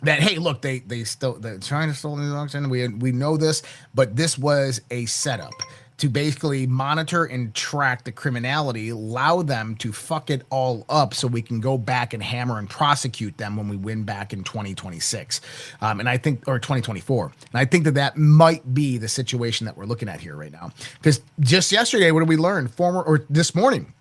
That, hey, look, China stole the election. We know this, but this was a setup to basically monitor and track the criminality, allow them to fuck it all up so we can go back and hammer and prosecute them when we win back in 2026. And I think, or 2024. And I think that might be the situation that we're looking at here right now. Because just yesterday, what did we learn? This morning,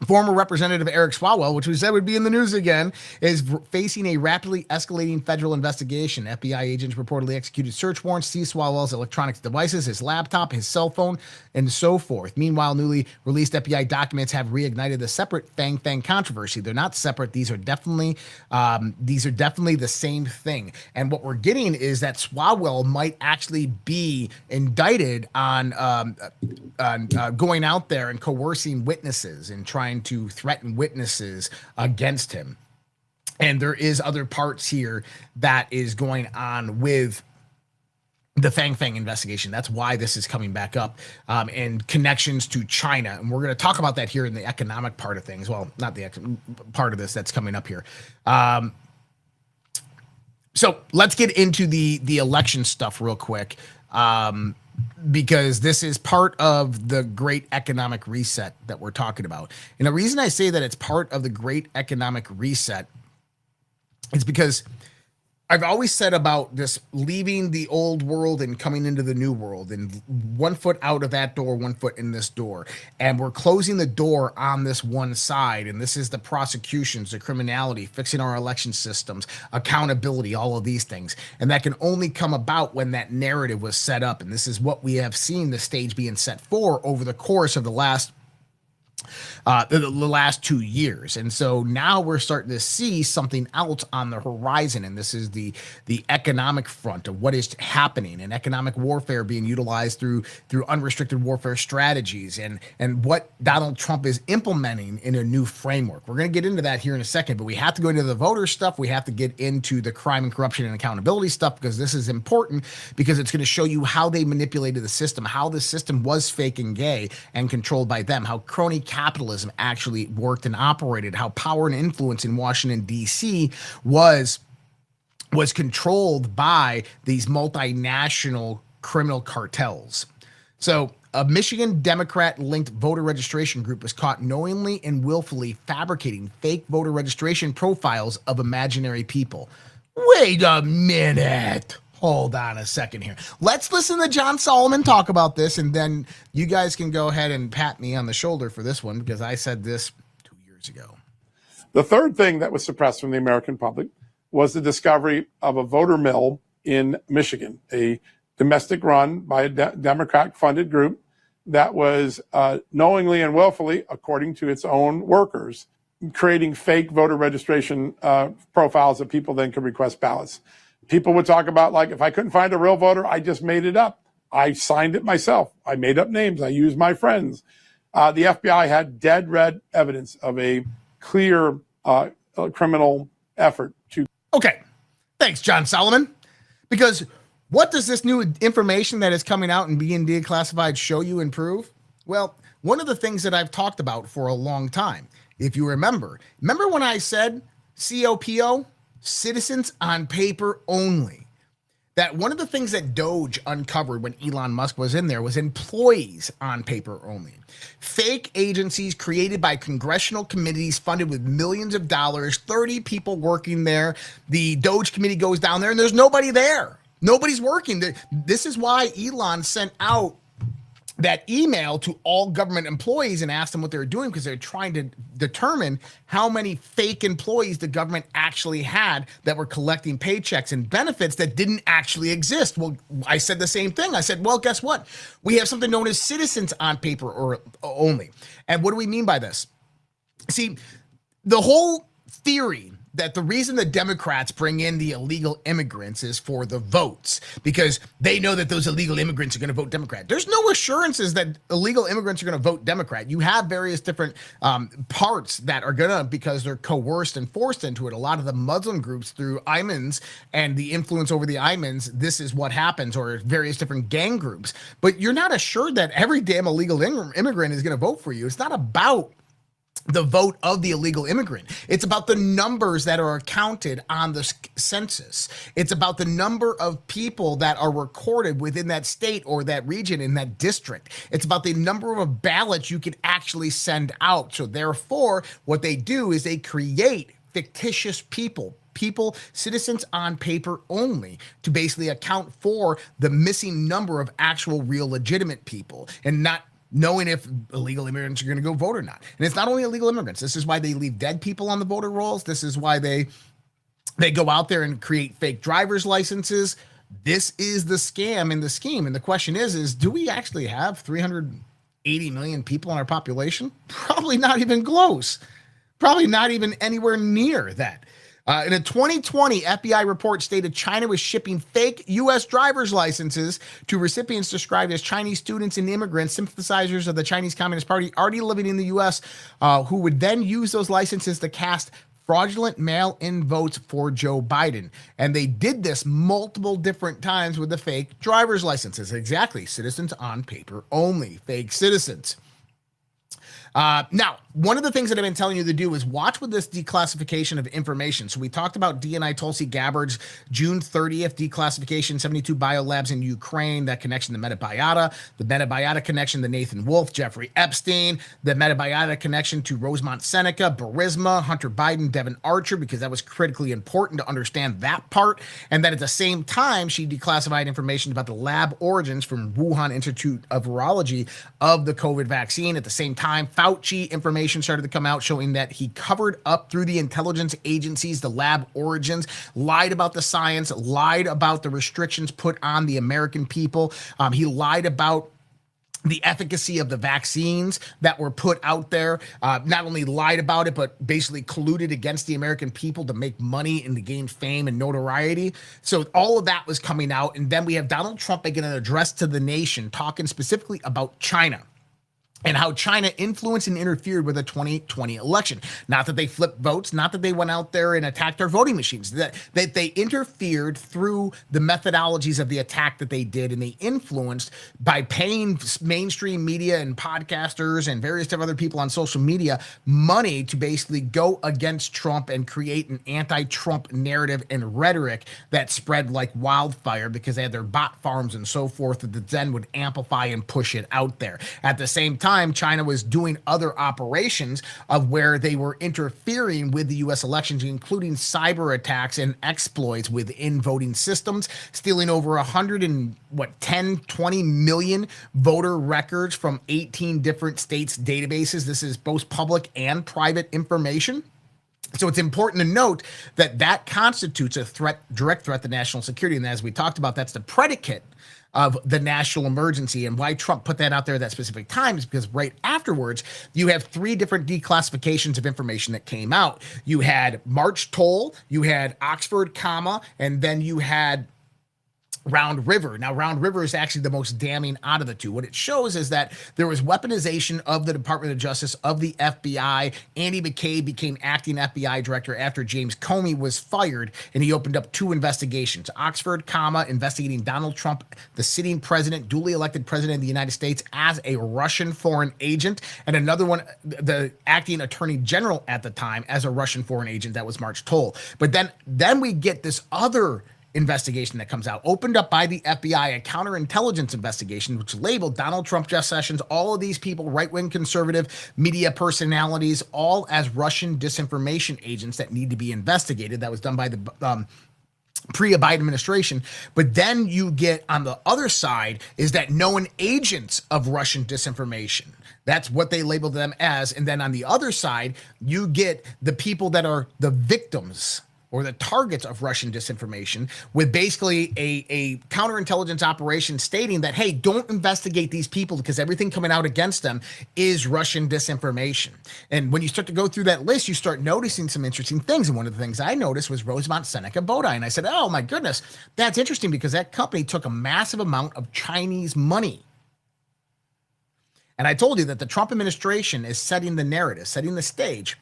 former Representative Eric Swalwell, which we said would be in the news again, is facing a rapidly escalating federal investigation. FBI agents reportedly executed search warrants, seized Swalwell's electronic devices, his laptop, his cell phone, and so forth. Meanwhile, newly released FBI documents have reignited the separate Fang controversy. They're not separate. These are definitely the same thing. And what we're getting is that Swalwell might actually be indicted on going out there and coercing witnesses and trying to threaten witnesses against him. And there is other parts here that is going on with the Fang investigation. That's why this is coming back up, and connections to China. And we're going to talk about that here in the economic part of things. Well, not the part of this that's coming up here. So let's get into the election stuff real quick. Because this is part of the great economic reset that we're talking about. And the reason I say that it's part of the great economic reset is because I've always said about this leaving the old world and coming into the new world, and 1 foot out of that door, 1 foot in this door. And we're closing the door on this one side. And this is the prosecutions, the criminality, fixing our election systems, accountability, all of these things. And that can only come about when that narrative was set up. And this is what we have seen the stage being set for over the course of the last 2 years. And so now we're starting to see something else on the horizon. And this is the economic front of what is happening, and economic warfare being utilized through unrestricted warfare strategies, and what Donald Trump is implementing in a new framework. We're going to get into that here in a second, but we have to go into the voter stuff. We have to get into the crime and corruption and accountability stuff, because this is important, because it's going to show you how they manipulated the system, how the system was fake and gay and controlled by them, how crony capitalism actually worked and operated, how power and influence in Washington, D.C. was controlled by these multinational criminal cartels. So a Michigan Democrat-linked voter registration group was caught knowingly and willfully fabricating fake voter registration profiles of imaginary people. Wait a minute. Hold on a second here. Let's listen to John Solomon talk about this, and then you guys can go ahead and pat me on the shoulder for this one, because I said this 2 years ago. The third thing that was suppressed from the American public was the discovery of a voter mill in Michigan, a domestic run by a Democrat-funded group that was knowingly and willfully, according to its own workers, creating fake voter registration profiles that people then could request ballots. People would talk about, like, if I couldn't find a real voter, I just made it up. I signed it myself. I made up names. I used my friends. The FBI had dead red evidence of a clear criminal effort to. Okay. Thanks, John Solomon. Because what does this new information that is coming out and being declassified show you and prove? Well, one of the things that I've talked about for a long time, if you remember when I said COPO, citizens on paper only, that one of the things that Doge uncovered when Elon Musk was in there was employees on paper only. Fake agencies created by congressional committees funded with millions of dollars, 30 people working there. The Doge committee goes down there and there's nobody there. Nobody's working. This is why Elon sent out that email to all government employees and asked them what they were doing, because they're trying to determine how many fake employees the government actually had that were collecting paychecks and benefits that didn't actually exist. Well, I said the same thing. I said, well, guess what? We have something known as citizens on paper or only. And what do we mean by this? See, the whole theory that the reason the Democrats bring in the illegal immigrants is for the votes, because they know that those illegal immigrants are going to vote Democrat. There's no assurances that illegal immigrants are going to vote Democrat. You have various different parts that are going to, because they're coerced and forced into it. A lot of the Muslim groups through Aymans and the influence over the Aymans, this is what happens, or various different gang groups. But you're not assured that every damn illegal immigrant is going to vote for you. It's not about the vote of the illegal immigrant. It's about the numbers that are counted on the census. It's about the number of people that are recorded within that state or that region in that district. It's about the number of ballots you could actually send out. So therefore, what they do is they create fictitious people, citizens on paper only, to basically account for the missing number of actual real legitimate people, and not knowing if illegal immigrants are going to go vote or not. And it's not only illegal immigrants. This is why they leave dead people on the voter rolls. This is why they go out there and create fake driver's licenses. This is the scam and the scheme. And the question is do we actually have 380 million people in our population? Probably not even close. Probably not even anywhere near that. In a 2020 FBI report stated China was shipping fake U.S. driver's licenses to recipients described as Chinese students and immigrants, sympathizers of the Chinese Communist Party already living in the U.S., who would then use those licenses to cast fraudulent mail-in votes for Joe Biden. And they did this multiple different times with the fake driver's licenses. Exactly. Citizens on paper only. Fake citizens. Now, one of the things that I've been telling you to do is watch with this declassification of information. So we talked about DNI Tulsi Gabbard's June 30th declassification, 72 biolabs in Ukraine, that connection to Metabiota, the Metabiota connection to Nathan Wolf, Jeffrey Epstein, the Metabiota connection to Rosemont Seneca, Burisma, Hunter Biden, Devin Archer, because that was critically important to understand that part. And then at the same time, she declassified information about the lab origins from Wuhan Institute of Virology of the COVID vaccine. At the same time, Fauci information started to come out showing that he covered up through the intelligence agencies the lab origins, lied about the science, lied about the restrictions put on the American people. He lied about the efficacy of the vaccines that were put out there. Not only lied about it, but basically colluded against the American people to make money and to gain fame and notoriety. So all of that was coming out. And then we have Donald Trump making an address to the nation, talking specifically about China. and how China influenced and interfered with the 2020 election. Not that they flipped votes, not that they went out there and attacked our voting machines, that they interfered through the methodologies of the attack that they did, and they influenced by paying mainstream media and podcasters and various other people on social media money to basically go against Trump and create an anti-Trump narrative and rhetoric that spread like wildfire because they had their bot farms and so forth that then would amplify and push it out there. At the same time, China was doing other operations of where they were interfering with the U.S. elections, including cyber attacks and exploits within voting systems, stealing over 20 million voter records from 18 different states' databases. This is both public and private information. So it's important to note that that constitutes a threat, direct threat to national security. And as we talked about, that's the predicate of the national emergency, and why Trump put that out there at that specific time is because right afterwards, you have 3 different declassifications of information that came out. You had March Toll, you had Oxford, and then you had Round River. Now, Round River is actually the most damning out of the two. What it shows is that there was weaponization of the Department of Justice, of the FBI. Andy McCabe became acting FBI director after James Comey was fired, and he opened up 2 investigations. Oxford, investigating Donald Trump, the sitting president, duly elected president of the United States, as a Russian foreign agent, and another one, the acting attorney general at the time, as a Russian foreign agent. That was March Toll. But then we get this other investigation that comes out, opened up by the FBI, a counterintelligence investigation, which labeled Donald Trump, Jeff Sessions, all of these people, right-wing conservative media personalities, all as Russian disinformation agents that need to be investigated. That was done by the pre-Biden administration. But then you get on the other side is that known agents of Russian disinformation. That's what they labeled them as. And then on the other side, you get the people that are the victims or the targets of Russian disinformation, with basically a counterintelligence operation stating that, hey, don't investigate these people because everything coming out against them is Russian disinformation. And when you start to go through that list, you start noticing some interesting things. And one of the things I noticed was Rosemont Seneca Bodine. And I said, oh my goodness, that's interesting because that company took a massive amount of Chinese money. And I told you that the Trump administration is setting the narrative, setting the stage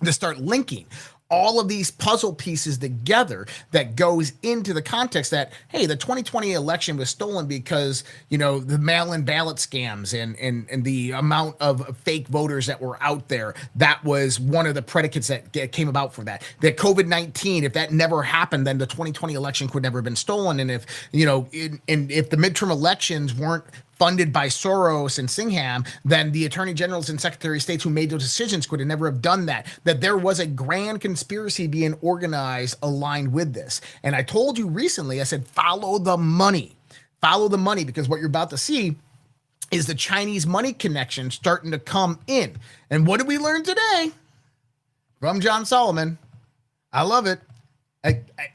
to start linking all of these puzzle pieces together that goes into the context that, hey, the 2020 election was stolen because, you know, the mail-in ballot scams and the amount of fake voters that were out there. That was one of the predicates that came about for that. That COVID-19, if that never happened, then the 2020 election could never have been stolen. And if, you know, if the midterm elections weren't funded by Soros and Singham, then the attorney generals and secretary of states who made those decisions could have never have done that. That there was a grand conspiracy being organized aligned with this. And I told you recently, I said, follow the money. Follow the money, because what you're about to see is the Chinese money connection starting to come in. And what did we learn today from John Solomon? I love it.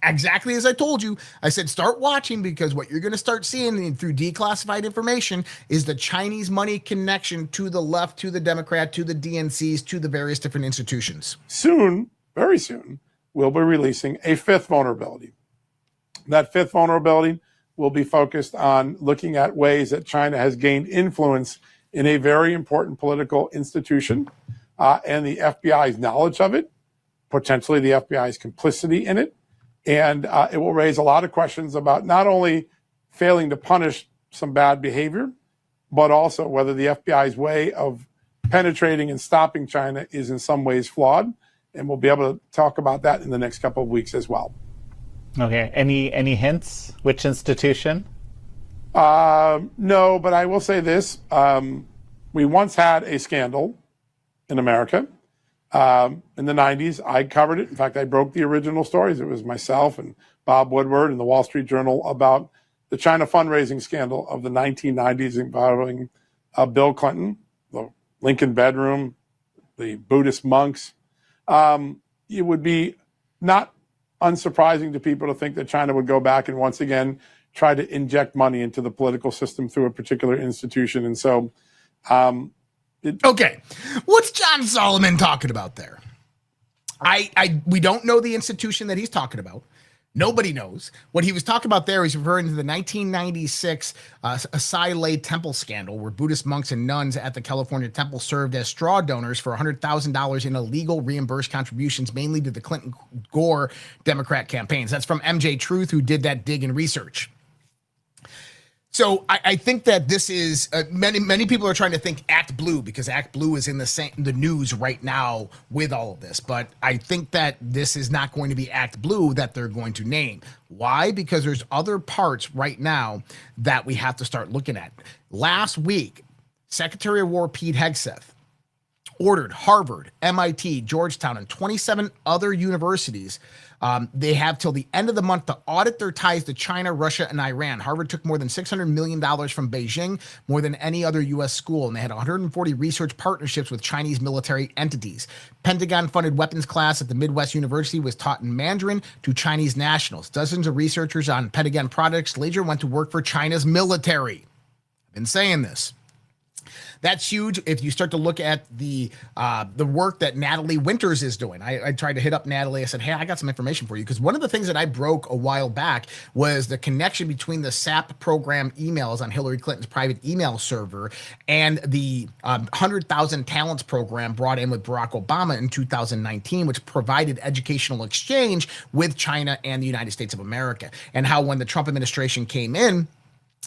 Exactly as I told you. I said, start watching, because what you're going to start seeing through declassified information is the Chinese money connection to the left, to the Democrat, to the DNCs, to the various different institutions. Soon, very soon, we'll be releasing a 5th vulnerability. That 5th vulnerability will be focused on looking at ways that China has gained influence in a very important political institution, and the FBI's knowledge of it, potentially the FBI's complicity in it. And it will raise a lot of questions about not only failing to punish some bad behavior, but also whether the FBI's way of penetrating and stopping China is in some ways flawed. And we'll be able to talk about that in the next couple of weeks as well. Okay. Any hints? Which institution? No, but I will say this. We once had a scandal in America. In the 90s, I covered it. In fact, I broke the original stories. It was myself and Bob Woodward in the Wall Street Journal about the China fundraising scandal of the 1990s involving Bill Clinton, the Lincoln bedroom, the Buddhist monks. It would be not unsurprising to people to think that China would go back and once again try to inject money into the political system through a particular institution. And so, okay, what's John Solomon talking about there? We don't know the institution that he's talking about. Nobody knows. What he was talking about there, he's referring to the 1996 Asai Lay temple scandal, where Buddhist monks and nuns at the California temple served as straw donors for $100,000 in illegal reimbursed contributions, mainly to the Clinton Gore Democrat campaigns. That's from MJ Truth, who did that dig and research. So I think that this is many people are trying to think Act Blue, because Act Blue is in the news right now with all of this. But I think that this is not going to be Act Blue that they're going to name. Why? Because there's other parts right now that we have to start looking at. Last week, Secretary of War Pete Hegseth ordered Harvard, MIT, Georgetown, and 27 other universities. They have till the end of the month to audit their ties to China, Russia, and Iran. Harvard took more than $600 million from Beijing, more than any other U.S. school, and they had 140 research partnerships with Chinese military entities. Pentagon-funded weapons class at the Midwest University was taught in Mandarin to Chinese nationals. Dozens of researchers on Pentagon projects later went to work for China's military. I've been saying this. That's huge. If you start to look at the work that Natalie Winters is doing, I tried to hit up Natalie. I said, hey, I got some information for you, because one of the things that I broke a while back was the connection between the SAP program emails on Hillary Clinton's private email server and the 100,000 Talents program brought in with Barack Obama in 2019, which provided educational exchange with China and the United States of America. And how when the Trump administration came in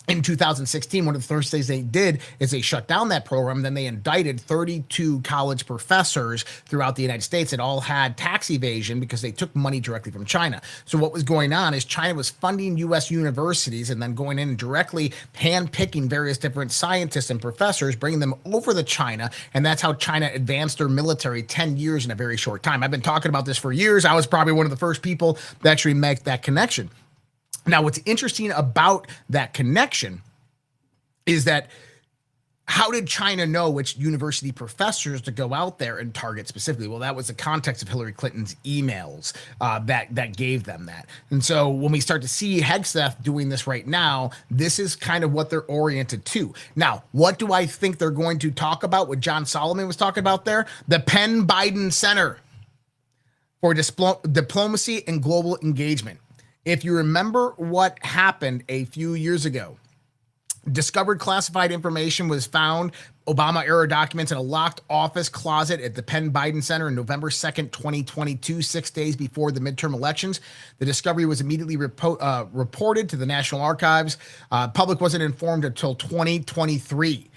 2016, one of the first things they did is they shut down that program. Then they indicted 32 college professors throughout the United States that all had tax evasion because they took money directly from China. So what was going on is China was funding U.S. universities and then going in and directly hand-picking various different scientists and professors, bringing them over to China. And that's how China advanced their military 10 years in a very short time. I've been talking about this for years. I was probably one of the first people to actually make that connection. Now, what's interesting about that connection is that how did China know which university professors to go out there and target specifically? Well, that was the context of Hillary Clinton's emails that gave them that. And so when we start to see Hegseth doing this right now, this is kind of what they're oriented to. Now, what do I think they're going to talk about? What John Solomon was talking about there? The Penn Biden Center for Diplomacy and Global Engagement. If you remember what happened a few years ago, discovered classified information was found, Obama-era documents in a locked office closet at the Penn Biden Center on November 2nd, 2022, 6 days before the midterm elections. The discovery was immediately reported to the National Archives. Public wasn't informed until 2023.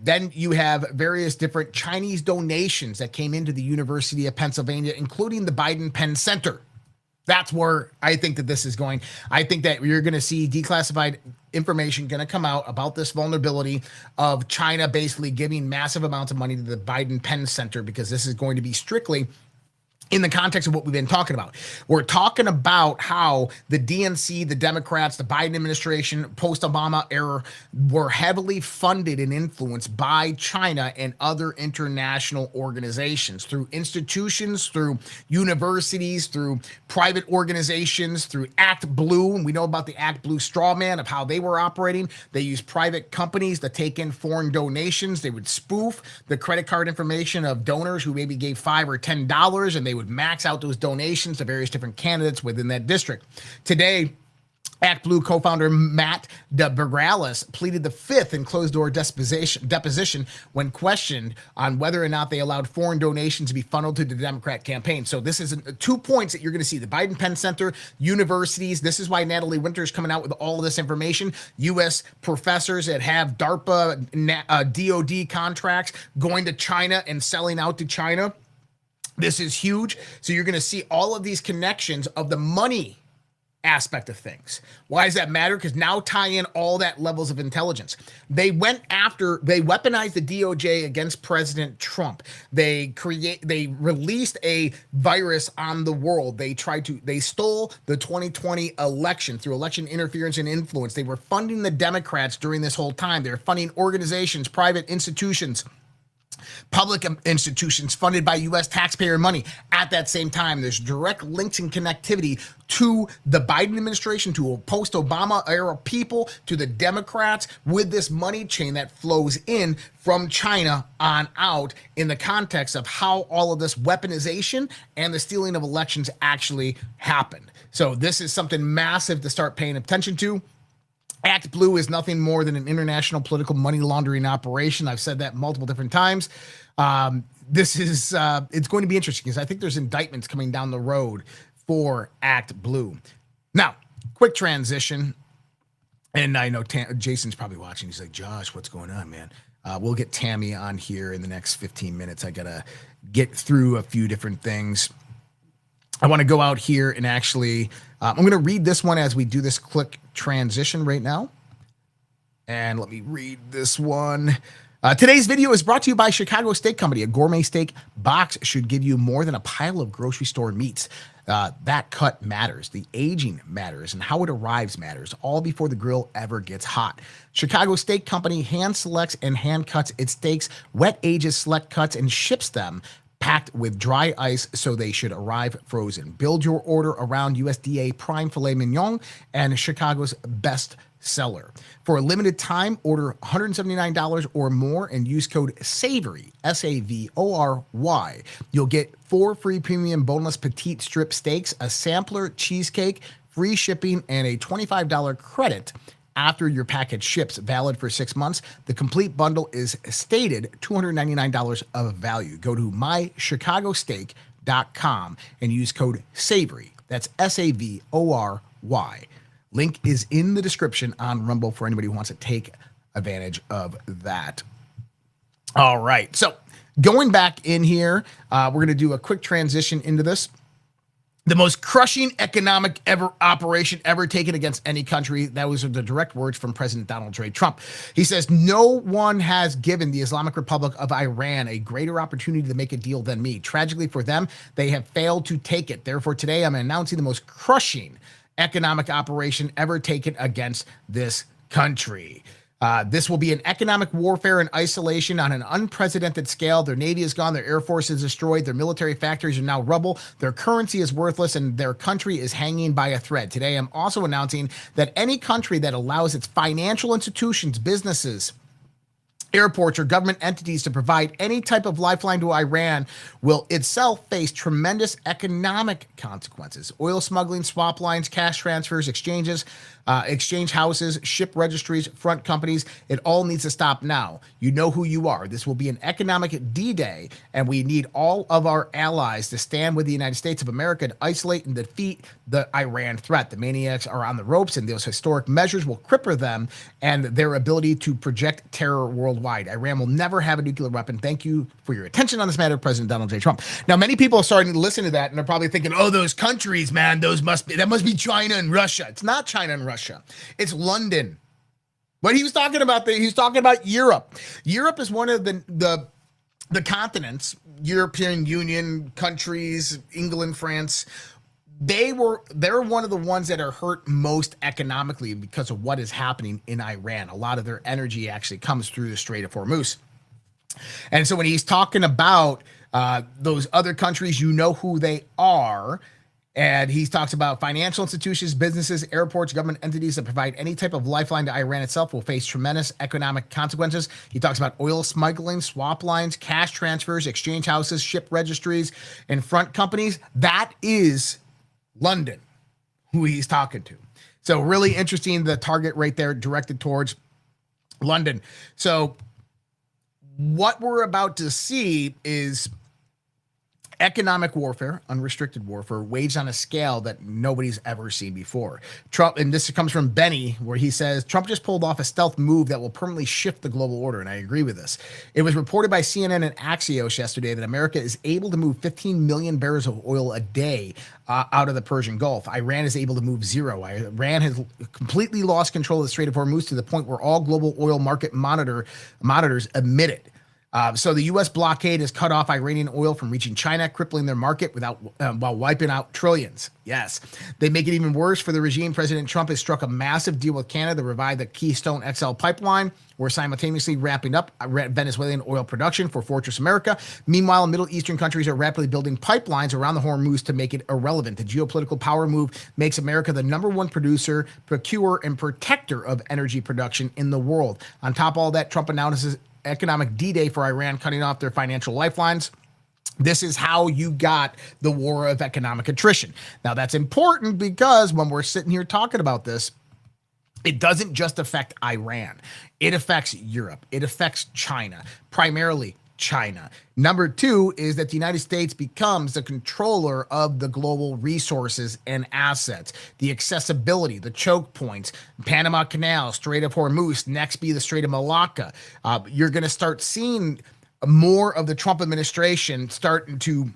Then you have various different Chinese donations that came into the University of Pennsylvania, including the Biden Penn Center. That's where I think that this is going. I think that you're going to see declassified information going to come out about this vulnerability of China basically giving massive amounts of money to the Biden Penn Center, because this is going to be strictly in the context of what we've been talking about. We're talking about how the DNC, the Democrats, the Biden administration, post-Obama era were heavily funded and influenced by China and other international organizations through institutions, through universities, through private organizations, through Act Blue. And we know about the Act Blue straw man of how they were operating. They used private companies to take in foreign donations. They would spoof the credit card information of donors who maybe gave $5 or $10, and they would max out those donations to various different candidates within that district. Today, Act Blue co-founder Matt DeBergalis pleaded the fifth and closed-door deposition when questioned on whether or not they allowed foreign donations to be funneled to the Democrat campaign. So this is 2 points that you're going to see. The Biden Penn Center, universities. This is why Natalie Winters coming out with all of this information. U.S. professors that have DARPA, DOD contracts going to China and selling out to China. This is huge. So you're going to see all of these connections of the money aspect of things. Why does that matter? Because now tie in all that levels of intelligence. They weaponized the DOJ against President Trump. They released a virus on the world. They stole the 2020 election through election interference and influence. They were funding the Democrats during this whole time. They were funding organizations, private institutions, public institutions funded by U.S. taxpayer money. At that same time, there's direct links and connectivity to the Biden administration, to post-Obama era people, to the Democrats, with this money chain that flows in from China on out in the context of how all of this weaponization and the stealing of elections actually happened. So this is something massive to start paying attention to. Act Blue is nothing more than an international political money laundering operation. I've said that multiple different times. This is it's going to be interesting because I think there's indictments coming down the road for Act Blue. Now, quick transition. And I know Jason's probably watching. He's like, Josh, what's going on, man? We'll get Tammy on here in the next 15 minutes. I got to get through a few different things. I want to go out here and actually, I'm going to read this one as we do this quick transition right now. And let me read this one. Today's video is brought to you by Chicago Steak Company. A gourmet steak box should give you more than a pile of grocery store meats. That cut matters. The aging matters, and how it arrives matters, all before the grill ever gets hot. Chicago Steak Company hand selects and hand cuts its steaks, wet ages select cuts, and ships them packed with dry ice, so they should arrive frozen. Build your order around USDA prime filet mignon and Chicago's best seller. For a limited time, order $179 or more and use code SAVORY, SAVORY. You'll get 4 free premium boneless petite strip steaks, a sampler cheesecake, free shipping, and a $25 credit after your package ships, valid for 6 months. The complete bundle is stated $299 of value. Go to mychicagosteak.com and use code SAVORY. That's SAVORY. Link is in the description on Rumble for anybody who wants to take advantage of that. All right. So going back in here, we're going to do a quick transition into this. The most crushing economic operation ever taken against any country. That was the direct words from President Donald J. Trump. He says, no one has given the Islamic Republic of Iran a greater opportunity to make a deal than me. Tragically for them, they have failed to take it. Therefore, today I'm announcing the most crushing economic operation ever taken against this country. This will be an economic warfare and isolation on an unprecedented scale. Their Navy is gone. Their Air Force is destroyed. Their military factories are now rubble. Their currency is worthless, and their country is hanging by a thread. Today, I'm also announcing that any country that allows its financial institutions, businesses, airports, or government entities to provide any type of lifeline to Iran will itself face tremendous economic consequences. Oil smuggling, swap lines, cash transfers, exchanges, exchange houses, ship registries, front companies. It all needs to stop now. You know who you are. This will be an economic D-Day, and we need all of our allies to stand with the United States of America to isolate and defeat the Iran threat. The maniacs are on the ropes, and those historic measures will cripple them and their ability to project terror worldwide. Iran will never have a nuclear weapon. Thank you for your attention on this matter, President Donald J. Trump. Now, many people are starting to listen to that, and they're probably thinking, oh, those countries, man, that must be China and Russia. It's not China and Russia. It's London. What he was talking about there, he was talking about Europe. Europe is one of the continents, European Union countries, England, France. They're one of the ones that are hurt most economically because of what is happening in Iran. A lot of their energy actually comes through the Strait of Hormuz. And so when he's talking about those other countries, you know who they are. And he talks about financial institutions, businesses, airports, government entities that provide any type of lifeline to Iran itself will face tremendous economic consequences. He talks about oil smuggling, swap lines, cash transfers, exchange houses, ship registries, and front companies. That is London, who he's talking to. So really interesting, the target right there directed towards London. So what we're about to see is economic warfare, unrestricted warfare, waged on a scale that nobody's ever seen before. Trump, and this comes from Benny, where he says, Trump just pulled off a stealth move that will permanently shift the global order, and I agree with this. It was reported by CNN and Axios yesterday that America is able to move 15 million barrels of oil a day out of the Persian Gulf. Iran is able to move zero. Iran has completely lost control of the Strait of Hormuz to the point where all global oil market monitors admit it. So the U.S. blockade has cut off Iranian oil from reaching China, crippling their market while wiping out trillions. Yes. They make it even worse for the regime. President Trump has struck a massive deal with Canada to revive the Keystone XL pipeline. We're simultaneously ramping up Venezuelan oil production for Fortress America. Meanwhile, Middle Eastern countries are rapidly building pipelines around the Hormuz to make it irrelevant. The geopolitical power move makes America the #1 producer, procurer, and protector of energy production in the world. On top of all that, Trump announces economic D-Day for Iran, cutting off their financial lifelines. This is how you got the war of economic attrition. Now, that's important because when we're sitting here talking about this, it doesn't just affect Iran. It affects Europe. It affects China, primarily China. Number two is that the United States becomes the controller of the global resources and assets, the accessibility, the choke points, Panama Canal, Strait of Hormuz, next be the Strait of Malacca. You're going to start seeing more of the Trump administration starting to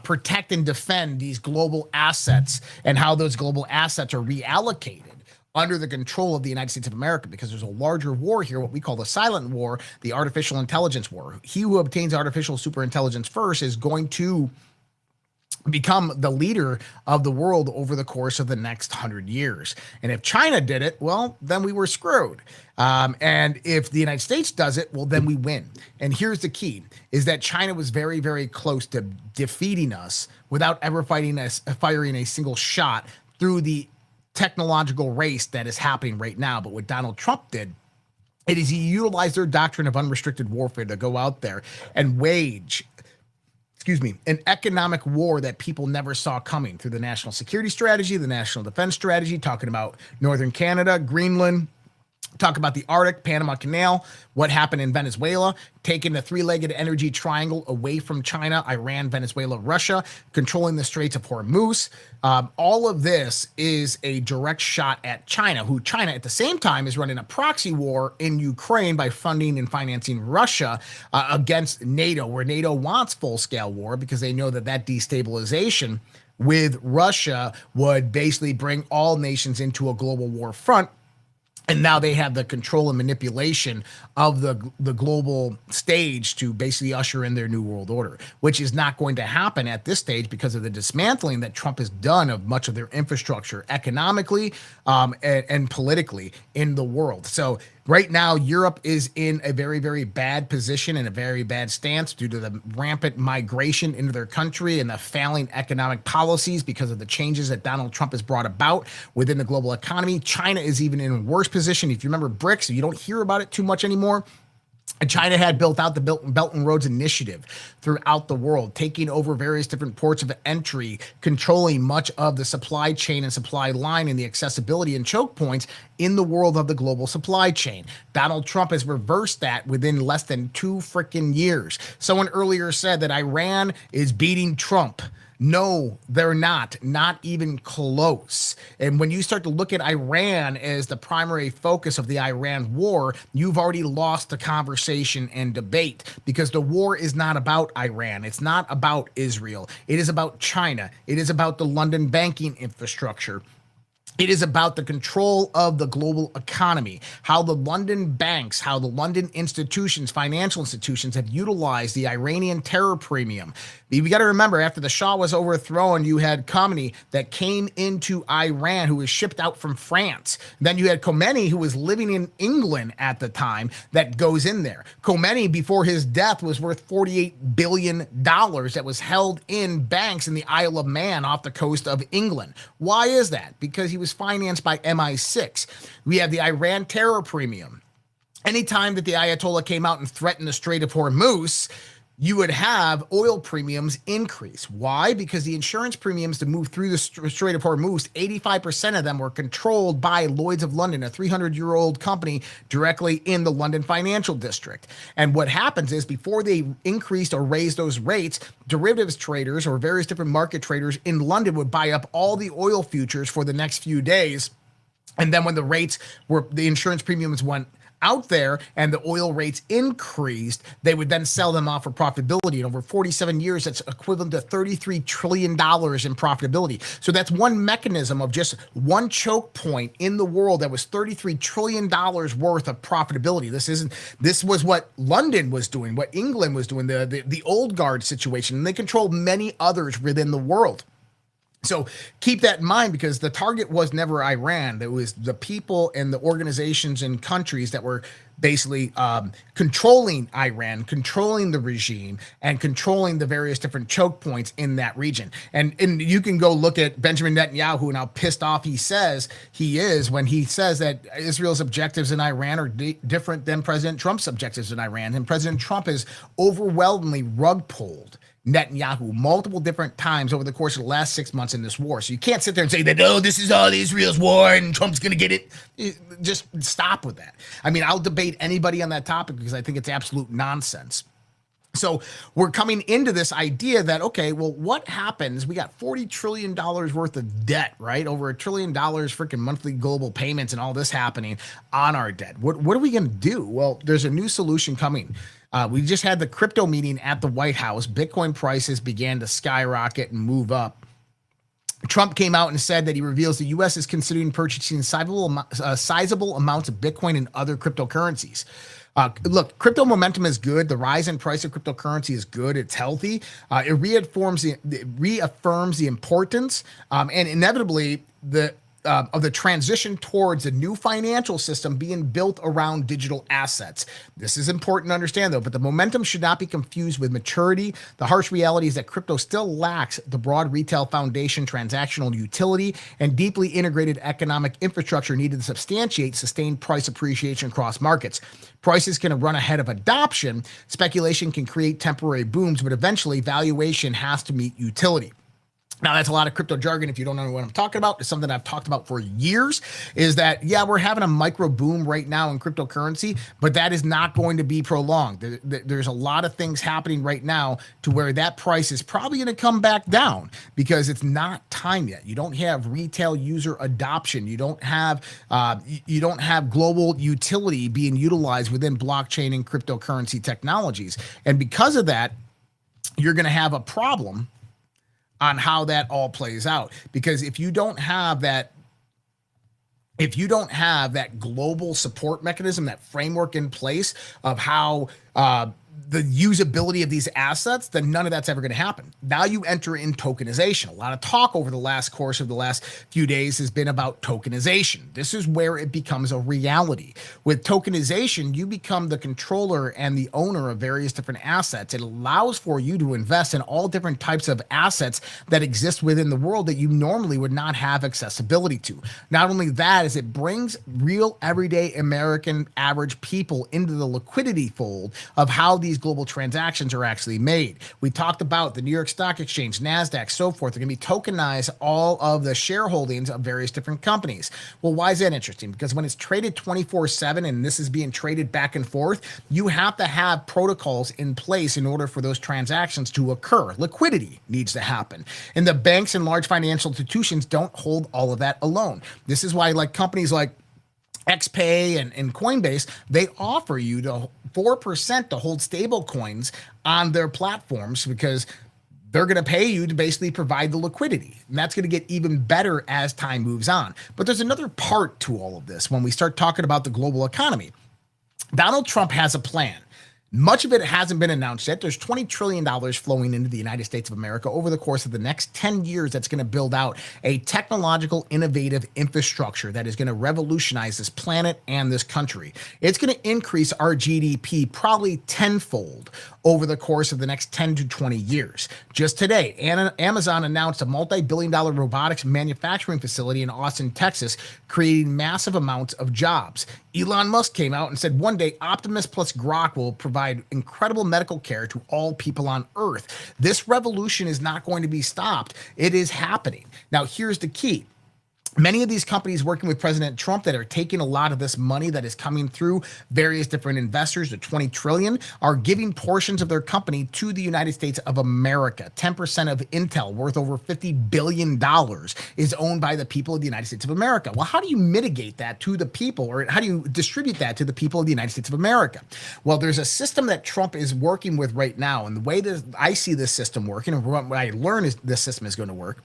protect and defend these global assets and how those global assets are reallocated under the control of the United States of America, because there's a larger war here, what we call the silent war, the artificial intelligence war. He who obtains artificial superintelligence first is going to become the leader of the world over the course of the next 100 years. And if China did it, well, then we were screwed. And if the United States does it, well, then we win. And here's the key, is that China was very, very close to defeating us without ever firing a single shot through the technological race that is happening right now. But what Donald Trump did, it is he utilized their doctrine of unrestricted warfare to go out there and wage an economic war that people never saw coming through the national security strategy, the national defense strategy, talking about Northern Canada, Greenland, talk about the Arctic, Panama Canal, what happened in Venezuela, taking the three-legged energy triangle away from China, Iran, Venezuela, Russia, controlling the Straits of Hormuz. All of this is a direct shot at China, who China at the same time is running a proxy war in Ukraine by funding and financing Russia against NATO, where NATO wants full-scale war because they know that that destabilization with Russia would basically bring all nations into a global war front. And now they have the control and manipulation of the global stage to basically usher in their new world order, which is not going to happen at this stage because of the dismantling that Trump has done of much of their infrastructure economically and politically in the world. So right now, Europe is in a very, very bad position and a very bad stance due to the rampant migration into their country and the failing economic policies because of the changes that Donald Trump has brought about within the global economy. China is even in a worse position. If you remember BRICS, you don't hear about it too much anymore. China had built out the Belt and Roads Initiative throughout the world, taking over various different ports of entry, controlling much of the supply chain and supply line and the accessibility and choke points in the world of the global supply chain. Donald Trump has reversed that within less than 2 freaking years. Someone earlier said that Iran is beating Trump. No, they're not even close. And when you start to look at Iran as the primary focus of the Iran war, you've already lost the conversation and debate, because the war is not about Iran. It's not about Israel. It is about China. It is about the London banking infrastructure. It is about the control of the global economy, how the London banks, how the London institutions, financial institutions have utilized the Iranian terror premium. You got to remember, after the Shah was overthrown, you had Khamenei that came into Iran, who was shipped out from France. Then you had Khomeini, who was living in England at the time, that goes in there. Khomeini, before his death, was worth $48 billion that was held in banks in the Isle of Man off the coast of England. Why is that? Because he was financed by MI6. We have the Iran terror premium. Anytime that the Ayatollah came out and threatened the Strait of Hormuz, you would have oil premiums increase. Why? Because the insurance premiums to move through the Strait of Hormuz, 85% of them were controlled by Lloyd's of London, a 300-year-old company directly in the London financial district. And what happens is, before they increased or raised those rates, derivatives traders or various different market traders in London would buy up all the oil futures for the next few days. And then when the insurance premiums went out there and the oil rates increased, they would then sell them off for profitability. And over 47 years, that's equivalent to $33 trillion in profitability. So that's one mechanism of just one choke point in the world that was $33 trillion worth of profitability. This was what London was doing, what England was doing, the old guard situation, and they controlled many others within the world. So keep that in mind, because the target was never Iran. It was the people and the organizations and countries that were basically controlling Iran, controlling the regime, and controlling the various different choke points in that region. And you can go look at Benjamin Netanyahu and how pissed off he is when he says that Israel's objectives in Iran are different than President Trump's objectives in Iran. And President Trump has overwhelmingly rug pulled Netanyahu multiple different times over the course of the last 6 months in this war. So you can't sit there and say that, oh, this is all Israel's war and Trump's going to get it. Just stop with that. I mean, I'll debate anybody on that topic because I think it's absolute nonsense. So we're coming into this idea that, okay, well, what happens? We got $40 trillion worth of debt, right? Over $1 trillion freaking monthly global payments and all this happening on our debt. What are we going to do? Well, there's a new solution coming. We just had the crypto meeting at the White House. Bitcoin prices began to skyrocket and move up. Trump came out and said that he reveals the U.S. is considering purchasing sizable amounts of Bitcoin and other cryptocurrencies. Look, crypto momentum is good. The rise in price of cryptocurrency is good. It's healthy. It reaffirms the importance and inevitably of the transition towards a new financial system being built around digital assets. This is important to understand, though, but the momentum should not be confused with maturity. The harsh reality is that crypto still lacks the broad retail foundation, transactional utility, and deeply integrated economic infrastructure needed to substantiate sustained price appreciation across markets. Prices can run ahead of adoption. Speculation can create temporary booms, but eventually valuation has to meet utility. Now, that's a lot of crypto jargon. If you don't know what I'm talking about, it's something I've talked about for years, is that, yeah, we're having a micro boom right now in cryptocurrency, but that is not going to be prolonged. There's a lot of things happening right now to where that price is probably going to come back down because it's not time yet. You don't have retail user adoption. You don't have global utility being utilized within blockchain and cryptocurrency technologies. And because of that, you're going to have a problem on how that all plays out. Because if you don't have that global support mechanism, that framework in place of how the usability of these assets, then none of that's ever going to happen. Now you enter in tokenization. A lot of talk over the last few days has been about tokenization. This is where it becomes a reality. With tokenization, you become the controller and the owner of various different assets. It allows for you to invest in all different types of assets that exist within the world that you normally would not have accessibility to. Not only that, is it brings real everyday American average people into the liquidity fold of how these global transactions are actually made. We talked about the New York Stock Exchange, NASDAQ, so forth. They're going to be tokenized all of the shareholdings of various different companies. Well, why is that interesting? Because when it's traded 24/7 and this is being traded back and forth, you have to have protocols in place in order for those transactions to occur. Liquidity needs to happen. And the banks and large financial institutions don't hold all of that alone. This is why companies like XPay and Coinbase, they offer you to 4% to hold stable coins on their platforms because they're going to pay you to basically provide the liquidity. And that's going to get even better as time moves on. But there's another part to all of this when we start talking about the global economy. Donald Trump has a plan. Much of it hasn't been announced yet. There's $20 trillion flowing into the United States of America over the course of the next 10 years that's going to build out a technological, innovative infrastructure that is going to revolutionize this planet and this country. It's going to increase our GDP probably tenfold over the course of the next 10 to 20 years. Just today, Amazon announced a multi-billion-dollar robotics manufacturing facility in Austin, Texas, creating massive amounts of jobs. Elon Musk came out and said one day Optimus plus Grok will provide incredible medical care to all people on Earth. This revolution is not going to be stopped. It is happening. Now, here's the key. Many of these companies working with President Trump that are taking a lot of this money that is coming through various different investors, the $20 trillion, are giving portions of their company to the United States of America. 10% of Intel, worth over $50 billion, is owned by the people of the United States of America. Well, how do you mitigate that to the people, or how do you distribute that to the people of the United States of America? Well, there's a system that Trump is working with right now, and the way that I see this system working, and what I learn is this system is going to work,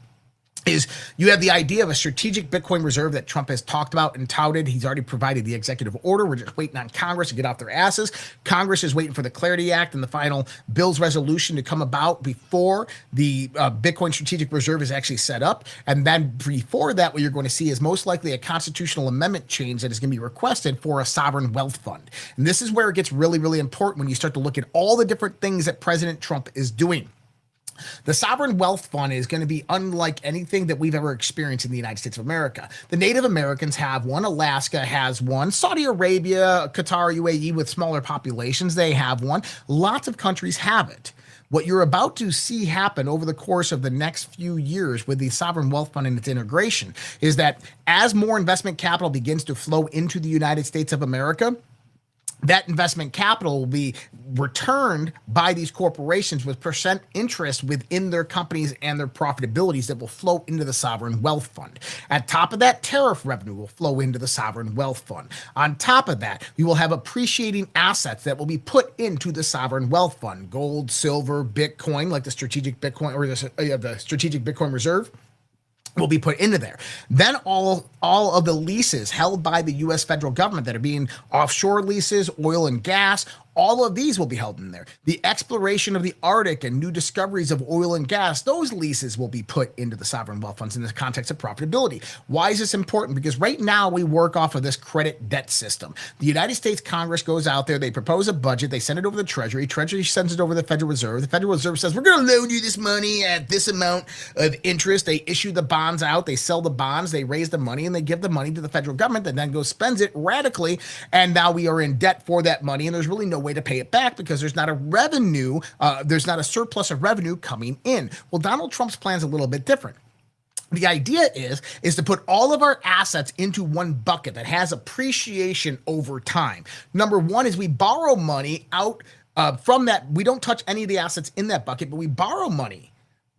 is you have the idea of a strategic Bitcoin reserve that Trump has talked about and touted. He's already provided the executive order. We're just waiting on Congress to get off their asses. Congress is waiting for the Clarity Act and the final bill's resolution to come about before the Bitcoin strategic reserve is actually set up. And then before that, what you're going to see is most likely a constitutional amendment change that is going to be requested for a sovereign wealth fund. And this is where it gets really, really important when you start to look at all the different things that President Trump is doing. The sovereign wealth fund is going to be unlike anything that we've ever experienced in the United States of America. The Native Americans have one. Alaska has one. Saudi Arabia, Qatar, UAE with smaller populations, they have one. Lots of countries have it. What you're about to see happen over the course of the next few years with the sovereign wealth fund and its integration is that as more investment capital begins to flow into the United States of America, that investment capital will be returned by these corporations with percent interest within their companies and their profitabilities that will flow into the sovereign wealth fund. At top of that, tariff revenue will flow into the sovereign wealth fund. On top of that, we will have appreciating assets that will be put into the sovereign wealth fund. Gold, silver, Bitcoin, like the strategic Bitcoin or the strategic Bitcoin reserve, will be put into there. Then all of the leases held by the U.S. federal government that are being offshore leases, oil and gas, all of these will be held in there. The exploration of the Arctic and new discoveries of oil and gas, those leases will be put into the sovereign wealth funds in the context of profitability. Why is this important? Because right now we work off of this credit debt system. The United States Congress goes out there, they propose a budget, they send it over to the Treasury. Treasury sends it over to the Federal Reserve. The Federal Reserve says, we're going to loan you this money at this amount of interest. They issue the bonds out, they sell the bonds, they raise the money, and they give the money to the federal government that then goes spends it radically. And now we are in debt for that money, and there's really no way to pay it back because there's not a revenue, there's not a surplus of revenue coming in. Well, Donald Trump's plan is a little bit different. The idea is to put all of our assets into one bucket that has appreciation over time. Number one is we borrow money out from that. We don't touch any of the assets in that bucket, but we borrow money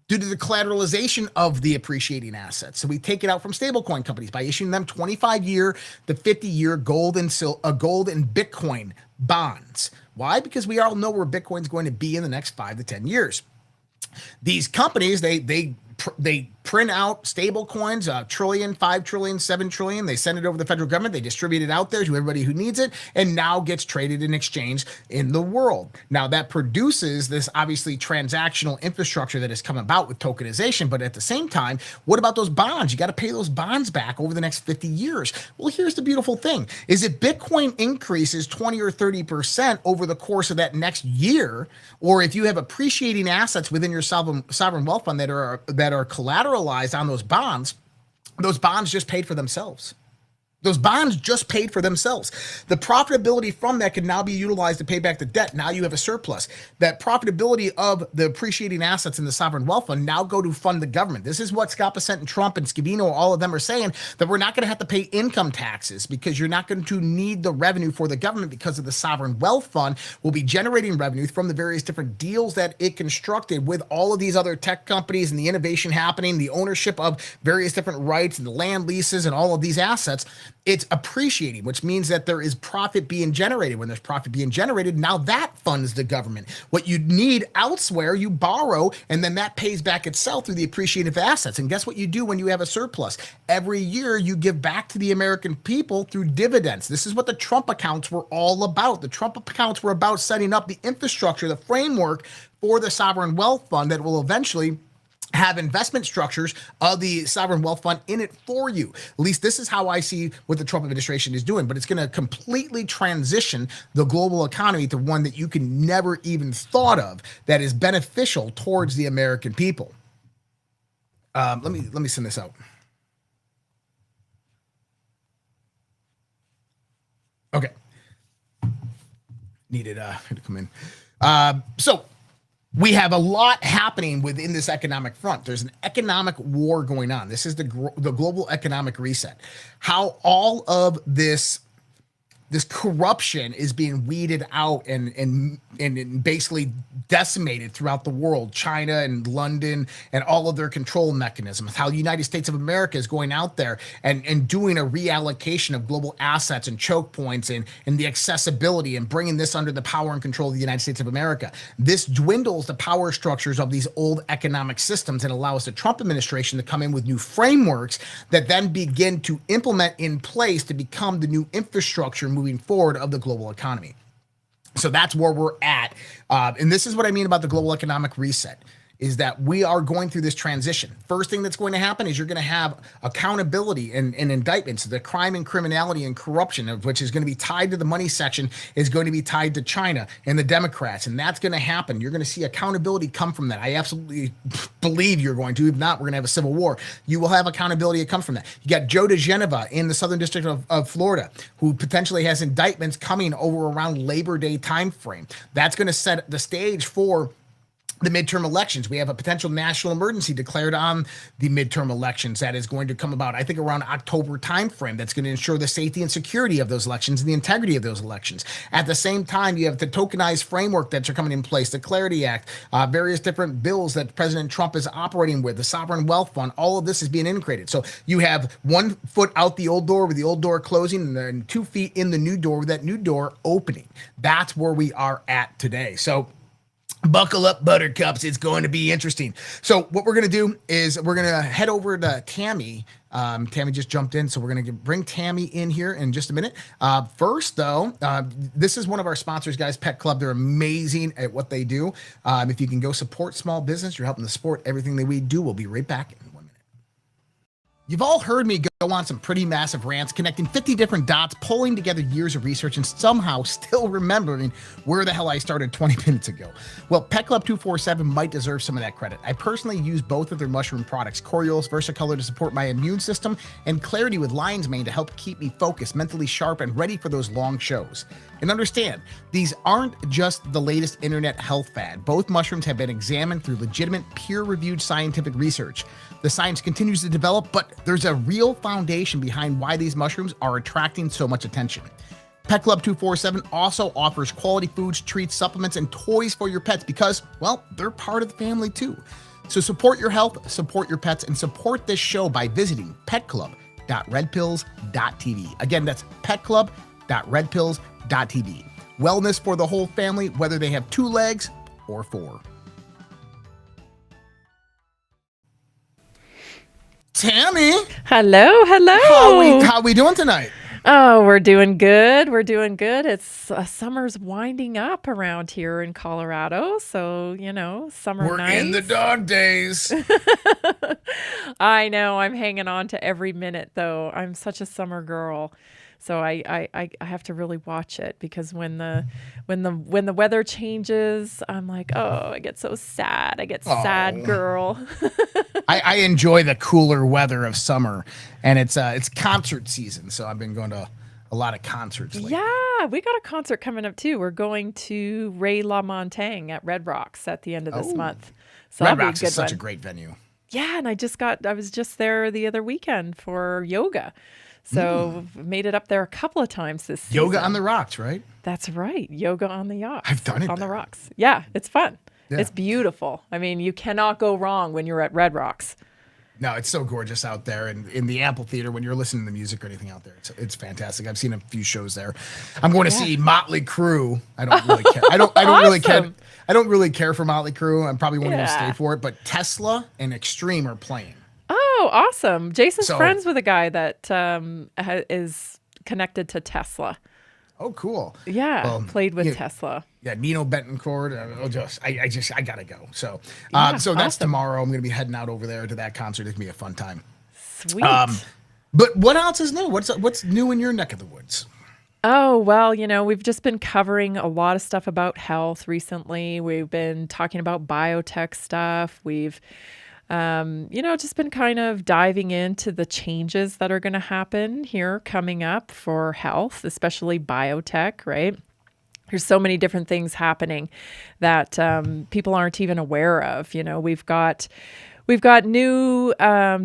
due to the collateralization of the appreciating assets. So we take it out from stablecoin companies by issuing them 25-year to 50-year gold and Bitcoin bonds. Why? Because we all know where Bitcoin's going to be in the next 5 to 10 years. These companies, they print out stable coins, $1 trillion, $5 trillion, $7 trillion. They send it over to the federal government. They distribute it out there to everybody who needs it and now gets traded in exchange in the world. Now that produces this obviously transactional infrastructure that has come about with tokenization. But at the same time, what about those bonds? You got to pay those bonds back over the next 50 years. Well, here's the beautiful thing is if Bitcoin increases 20 or 30% over the course of that next year, or if you have appreciating assets within your sovereign wealth fund that are collateralized on those bonds just paid for themselves. Those bonds just paid for themselves. The profitability from that can now be utilized to pay back the debt. Now you have a surplus. That profitability of the appreciating assets in the sovereign wealth fund now go to fund the government. This is what Scott Bessent and Trump and Scavino, all of them are saying, that we're not going to have to pay income taxes because you're not going to need the revenue for the government because of the sovereign wealth fund will be generating revenue from the various different deals that it constructed with all of these other tech companies and the innovation happening, the ownership of various different rights and the land leases and all of these assets. It's appreciating, which means that there is profit being generated. When there's profit being generated, now that funds the government. What you need elsewhere, you borrow, and then that pays back itself through the appreciative assets. And guess what you do when you have a surplus? Every year, you give back to the American people through dividends. This is what the Trump accounts were all about. The Trump accounts were about setting up the infrastructure, the framework for the sovereign wealth fund that will eventually have investment structures of the sovereign wealth fund in it for you. At least this is how I see what the Trump administration is doing, but it's going to completely transition the global economy to one that you can never even thought of that is beneficial towards the American people. Let me send this out. Okay. Needed to come in. So we have a lot happening within this economic front. There's an economic war going on. This is the global economic reset. How all of this corruption is being weeded out and basically decimated throughout the world, China and London and all of their control mechanisms, how the United States of America is going out there and doing a reallocation of global assets and choke points and the accessibility and bringing this under the power and control of the United States of America. This dwindles the power structures of these old economic systems and allows the Trump administration to come in with new frameworks that then begin to implement in place to become the new infrastructure moving forward of the global economy. So that's where we're at. And this is what I mean about the global economic reset, is that we are going through this transition. First thing that's going to happen is you're going to have accountability and indictments. The crime and criminality and corruption, of which is going to be tied to the money section, is going to be tied to China and the Democrats. And that's going to happen. You're going to see accountability come from that. I absolutely believe you're going to. If not, we're going to have a civil war. You will have accountability that comes from that. You got Joe DeGeneva in the Southern District of Florida, who potentially has indictments coming over around Labor Day timeframe. That's going to set the stage for the midterm elections. We have a potential national emergency declared on the midterm elections that is going to come about, I think, around October timeframe. That's going to ensure the safety and security of those elections and the integrity of those elections. At the same time, you have the tokenized framework that's coming in place, the Clarity Act, various different bills that President Trump is operating with, the Sovereign Wealth Fund. All of this is being integrated. So you have 1 foot out the old door with the old door closing, and then 2 feet in the new door with that new door opening. That's where we are at today. So buckle up, buttercups. It's going to be interesting. So what we're going to do is we're going to head over to Tammy. Tammy just jumped in, so we're going to bring Tammy in here in just a minute. First, though, this is one of our sponsors, guys, Pet Club. They're amazing at what they do. If you can go support small business, you're helping to support everything that we do. We'll be right back in 1 minute. You've all heard me go on some pretty massive rants, connecting 50 different dots, pulling together years of research, and somehow still remembering where the hell I started 20 minutes ago. Well, Pet Club 247 might deserve some of that credit. I personally use both of their mushroom products, Coriolis Versicolor to support my immune system, and Clarity with Lion's Mane to help keep me focused, mentally sharp, and ready for those long shows. And understand, these aren't just the latest internet health fad. Both mushrooms have been examined through legitimate, peer-reviewed scientific research. The science continues to develop, but there's a real foundation behind why these mushrooms are attracting so much attention. Pet Club 247 also offers quality foods, treats, supplements, and toys for your pets because, well, they're part of the family too. So support your health, support your pets, and support this show by visiting petclub.redpills.tv. Again, that's petclub.redpills.tv. Wellness for the whole family, whether they have 2 legs or 4. Tammy. Hello. How we doing tonight? Oh, we're doing good. It's summer's winding up around here in Colorado. So, summer We're nights. in the dog days. I know. I'm hanging on to every minute, though. I'm such a summer girl. So I have to really watch it because when the weather changes, I'm like, oh, I get so sad. I get sad girl. I enjoy the cooler weather of summer, and it's concert season, so I've been going to a lot of concerts lately. Yeah, we got a concert coming up too. We're going to Ray LaMontagne at Red Rocks at the end of this month. So Red Rocks is such a great venue. Yeah, and I was just there the other weekend for yoga. So made it up there a couple of times this season. Yoga on the rocks, right? That's right. Yoga on the yacht. I've done it on there. the rocks. Yeah, it's fun. Yeah. It's beautiful. I mean, you cannot go wrong when you're at Red Rocks. No, it's so gorgeous out there, and in the amphitheater when you're listening to music or anything out there, it's fantastic. I've seen a few shows there. I'm going to see Motley Crue. I don't really care. I don't really care. I don't really care for Motley Crue. I probably won't even stay for it. But Tesla and Extreme are playing. Oh, awesome! Jason's friends with a guy that is connected to Tesla. Oh, cool. Yeah, played with Tesla. Yeah, Nino Betancourt. I gotta go. So, so that's tomorrow. I'm gonna be heading out over there to that concert. It's gonna be a fun time. Sweet. But what else is new? What's new in your neck of the woods? Oh, well, we've just been covering a lot of stuff about health recently. We've been talking about biotech stuff. We've just been kind of diving into the changes that are going to happen here coming up for health, especially biotech, right? There's so many different things happening that people aren't even aware of. We've got We've got new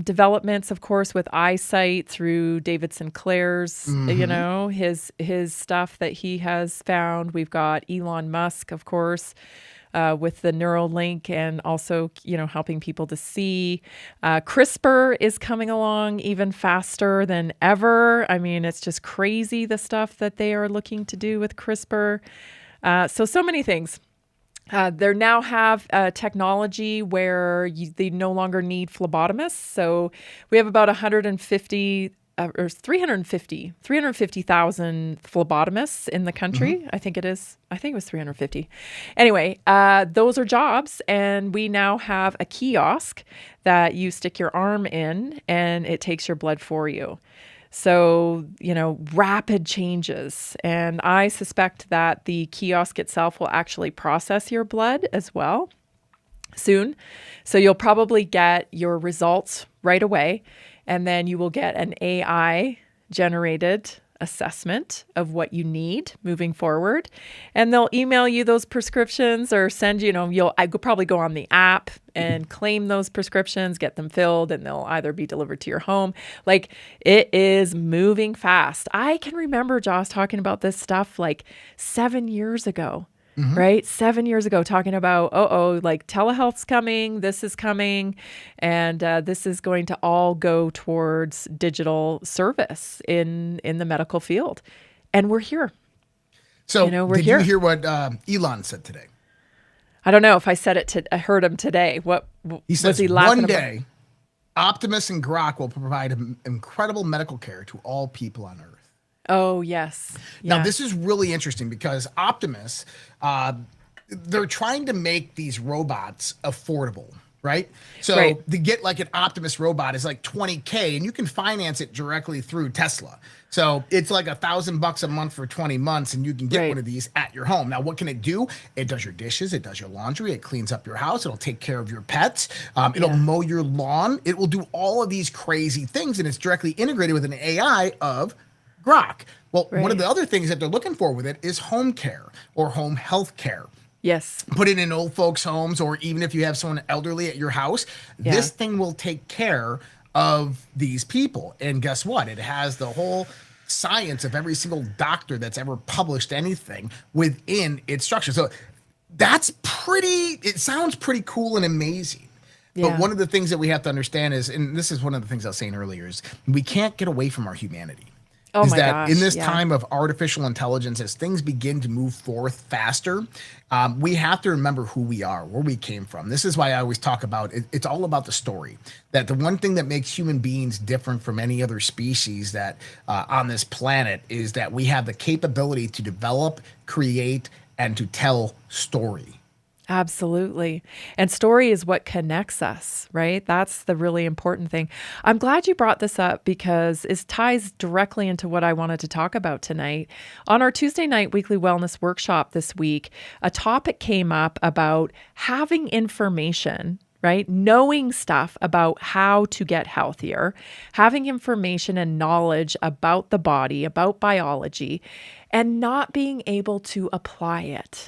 developments, of course, with eyesight through David Sinclair's, his stuff that he has found. We've got Elon Musk, of course, with the Neuralink and also, helping people to see. CRISPR is coming along even faster than ever. I mean, it's just crazy the stuff that they are looking to do with CRISPR. So many things. They now have technology where they no longer need phlebotomists. So we have about 350,000 phlebotomists in the country. I think it was 350. Anyway, those are jobs. And we now have a kiosk that you stick your arm in and it takes your blood for you. So, rapid changes. And I suspect that the kiosk itself will actually process your blood as well soon. So you'll probably get your results right away. And then you will get an AI generated assessment of what you need moving forward. And they'll email you those prescriptions or send you, I could probably go on the app and claim those prescriptions, get them filled, and they'll either be delivered to your home. Like, it is moving fast. I can remember Joss talking about this stuff like 7 years ago. Right? 7 years ago, talking about, like telehealth's coming, this is coming, and this is going to all go towards digital service in the medical field. And we're here. So did you hear what Elon said today? I don't know if I heard him today. What he says, was he laughing one day, Optimus and Grok will provide incredible medical care to all people on Earth. Oh, yes. Now, this is really interesting because Optimus, they're trying to make these robots affordable, right? So to get like an Optimus robot is like $20K and you can finance it directly through Tesla. So it's like $1,000 a month for 20 months and you can get one of these at your home. Now, what can it do? It does your dishes, it does your laundry, it cleans up your house, it'll take care of your pets, it'll mow your lawn, it will do all of these crazy things, and it's directly integrated with an AI of Grok. Well, one of the other things that they're looking for with it is home care or home health care. Yes. Put it in old folks' homes, or even if you have someone elderly at your house, this thing will take care of these people. And guess what? It has the whole science of every single doctor that's ever published anything within its structure. So it sounds pretty cool and amazing. But one of the things that we have to understand is, and this is one of the things I was saying earlier, is we can't get away from our humanity. Oh is my that gosh, in this time of artificial intelligence, as things begin to move forth faster, we have to remember who we are, where we came from. This is why I always talk about it's all about the story. That the one thing that makes human beings different from any other species that on this planet is that we have the capability to develop, create, and to tell story. Absolutely. And story is what connects us, right? That's the really important thing. I'm glad you brought this up because it ties directly into what I wanted to talk about tonight. On our Tuesday night weekly wellness workshop this week, a topic came up about having information, right? Knowing stuff about how to get healthier, having information and knowledge about the body, about biology, and not being able to apply it.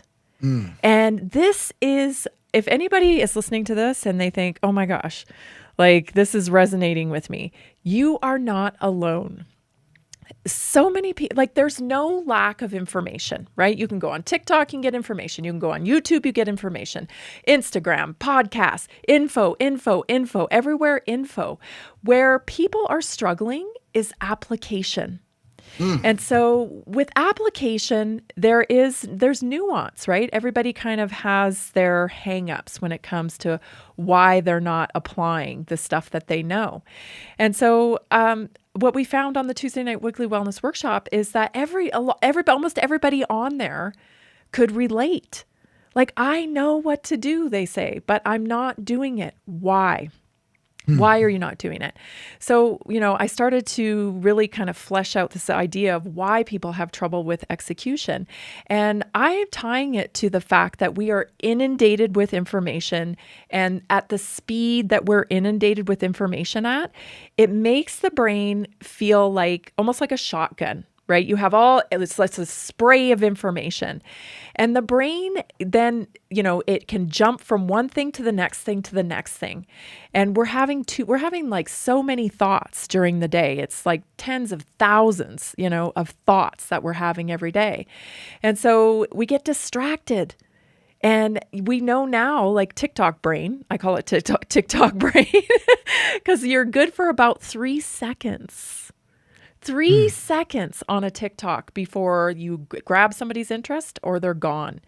And this is, if anybody is listening to this and they think, oh my gosh, like this is resonating with me, you are not alone. So many people, like there's no lack of information, right? You can go on TikTok and get information. You can go on YouTube, you get information. Instagram, podcasts, info, everywhere info. Where people are struggling is application. And so with application, there's nuance, right? Everybody kind of has their hangups when it comes to why they're not applying the stuff that they know. And so what we found on the Tuesday night weekly wellness workshop is that almost everybody on there could relate. Like, I know what to do, they say, but I'm not doing it. Why? Why are you not doing it? So, I started to really kind of flesh out this idea of why people have trouble with execution. And I am tying it to the fact that we are inundated with information, and at the speed that we're inundated with information at, it makes the brain feel like almost like a shotgun, right? You have it's a spray of information. And the brain then, it can jump from one thing to the next thing to the next thing. And we're having like so many thoughts during the day. It's like tens of thousands, of thoughts that we're having every day. And so we get distracted. And we know now, like TikTok brain, I call it TikTok brain, because you're good for about 3 seconds. 3 seconds on a TikTok before you grab somebody's interest or they're gone.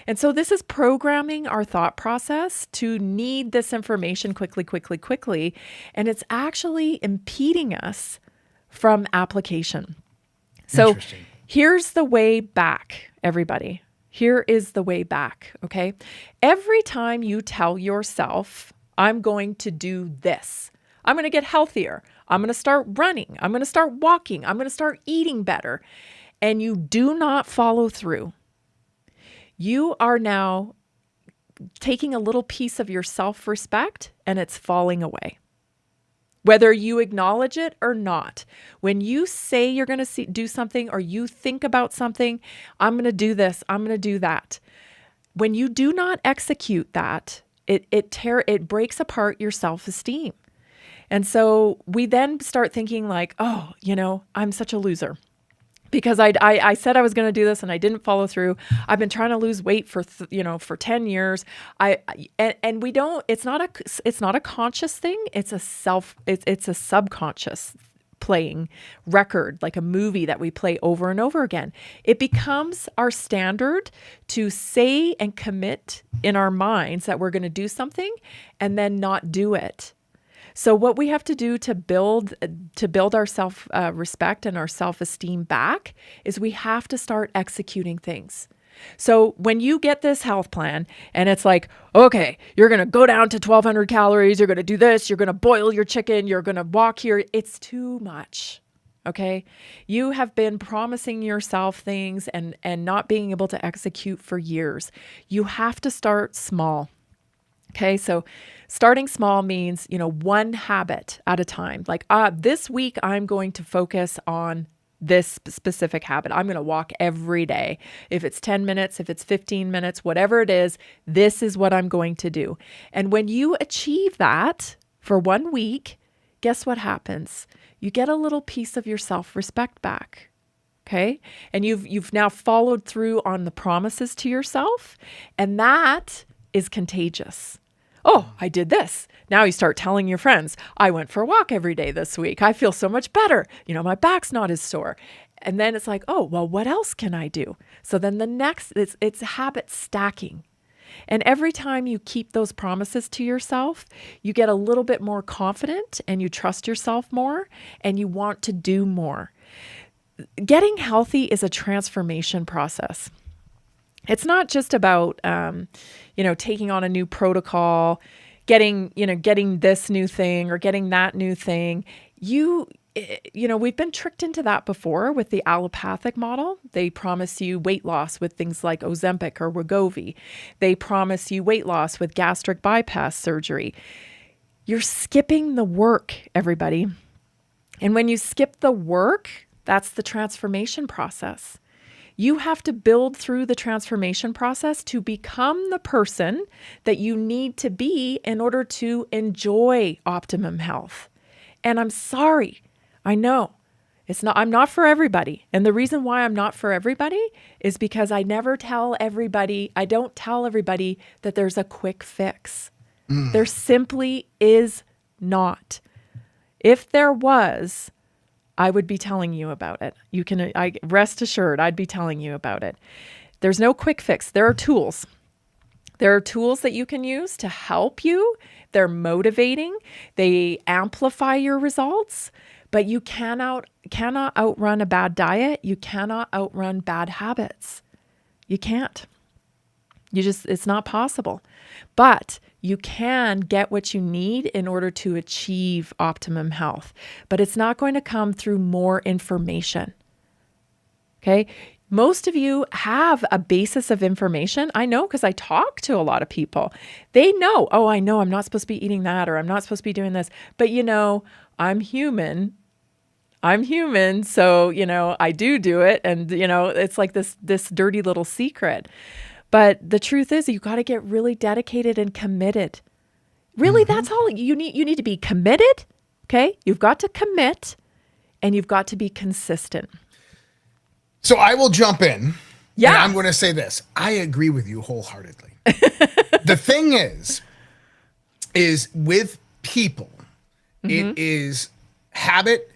And so this is programming our thought process to need this information quickly. And it's actually impeding us from application. So here's the way back, everybody. Here is the way back, okay? Every time you tell yourself, I'm going to do this, I'm going to get healthier, I'm going to start running, I'm going to start walking, I'm going to start eating better, and you do not follow through, you are now taking a little piece of your self-respect and it's falling away. Whether you acknowledge it or not, when you say you're going to do something or you think about something, I'm going to do this, I'm going to do that. When you do not execute that, it breaks apart your self-esteem. And so we then start thinking like, oh, I'm such a loser. Because I said I was going to do this and I didn't follow through. I've been trying to lose weight for 10 years. And we don't. It's not a conscious thing. It's a subconscious playing record, like a movie that we play over and over again. It becomes our standard to say and commit in our minds that we're going to do something and then not do it. So what we have to do to build our self-respect and our self-esteem back is we have to start executing things. So when you get this health plan and it's like, okay, you're going to go down to 1,200 calories, you're going to do this, you're going to boil your chicken, you're going to walk here, it's too much. Okay. You have been promising yourself things and not being able to execute for years. You have to start small. Okay, so starting small means, one habit at a time. Like this week, I'm going to focus on this specific habit. I'm going to walk every day. If it's 10 minutes, if it's 15 minutes, whatever it is, this is what I'm going to do. And when you achieve that for 1 week, guess what happens? You get a little piece of your self-respect back. Okay, and you've now followed through on the promises to yourself, and that is contagious. Oh, I did this. Now you start telling your friends, I went for a walk every day this week. I feel so much better. My back's not as sore. And then it's like, oh, well, what else can I do? So then the next, it's habit stacking. And every time you keep those promises to yourself, you get a little bit more confident and you trust yourself more and you want to do more. Getting healthy is a transformation process. It's not just about, taking on a new protocol, getting this new thing or getting that new thing. We've been tricked into that before with the allopathic model. They promise you weight loss with things like Ozempic or Wegovy. They promise you weight loss with gastric bypass surgery. You're skipping the work, everybody. And when you skip the work, that's the transformation process. You have to build through the transformation process to become the person that you need to be in order to enjoy optimum health. And I'm sorry, I know I'm not for everybody. And the reason why I'm not for everybody is because I don't tell everybody that there's a quick fix. There simply is not. If there was, I would be telling you about it. Rest assured, I'd be telling you about it. There's no quick fix. There are tools. There are tools that you can use to help you. They're motivating. They amplify your results, but you cannot outrun a bad diet. You cannot outrun bad habits. You can't. It's not possible. But you can get what you need in order to achieve optimum health, but it's not going to come through more information. Okay. Most of you have a basis of information. I know because I talk to a lot of people. They know, oh, I know I'm not supposed to be eating that or I'm not supposed to be doing this. But I'm human. I'm human. So, you know, I do it. And, you know, it's like this dirty little secret. But the truth is you got to get really dedicated and committed. Really, that's all you need. You need to be committed. Okay. You've got to commit and you've got to be consistent. So I will jump in. Yeah. And I'm going to say this. I agree with you wholeheartedly. The thing is with people, it is habit,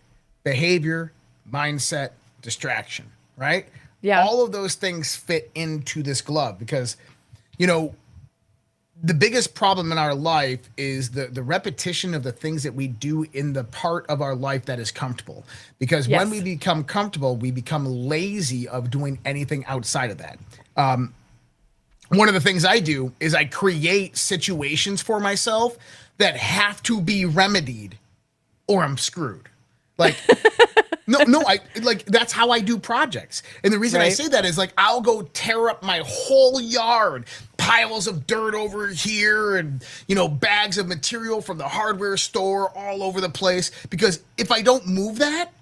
behavior, mindset, distraction, right? Yeah. All of those things fit into this glove because, you know, the biggest problem in our life is the repetition of the things that we do in the part of our life that is comfortable. Because when we become comfortable, we become lazy of doing anything outside of that. One of the things I do is I create situations for myself that have to be remedied or I'm screwed. Like, I like, that's how I do projects. And the reason I say that is like, I'll go tear up my whole yard, piles of dirt over here and, you know, bags of material from the hardware store all over the place. Because if I don't move that,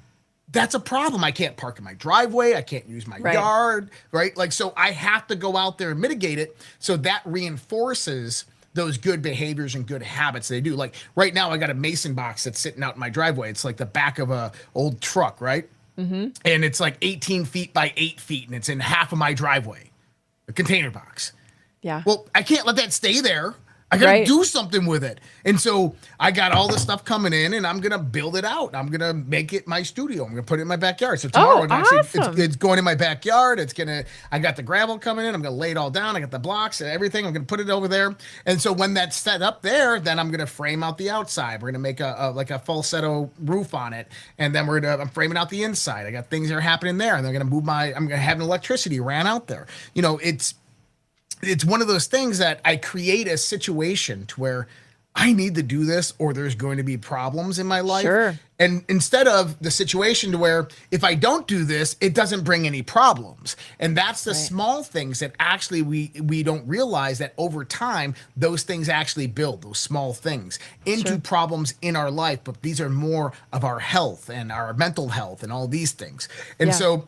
that's a problem. I can't park in my driveway. I can't use my yard, right? Like, so I have to go out there and mitigate it. So that reinforces those good behaviors and good habits they do. Like right now I got a mason box that's sitting out in my driveway. It's like the back of a old truck, right? And it's like 18 feet by 8 feet and it's in half of my driveway, a container box. Yeah. Well, I can't let that stay there. I got to do something with it. And so I got all this stuff coming in and I'm going to build it out. I'm going to make it my studio. I'm going to put it in my backyard. So tomorrow it's going in my backyard. I got the gravel coming in. I'm going to lay it all down. I got the blocks and everything. I'm going to put it over there. And so when that's set up there, then I'm going to frame out the outside. We're going to make a falsetto roof on it. And then I'm framing out the inside. I got things that are happening there. And I'm going to have an electricity ran out there. You know, it's one of those things that I create a situation to where I need to do this or there's going to be problems in my life. Sure. And instead of the situation to where if I don't do this, it doesn't bring any problems. And that's the small things that actually we don't realize that over time, those things actually build, those small things into problems in our life. But these are more of our health and our mental health and all these things. And so,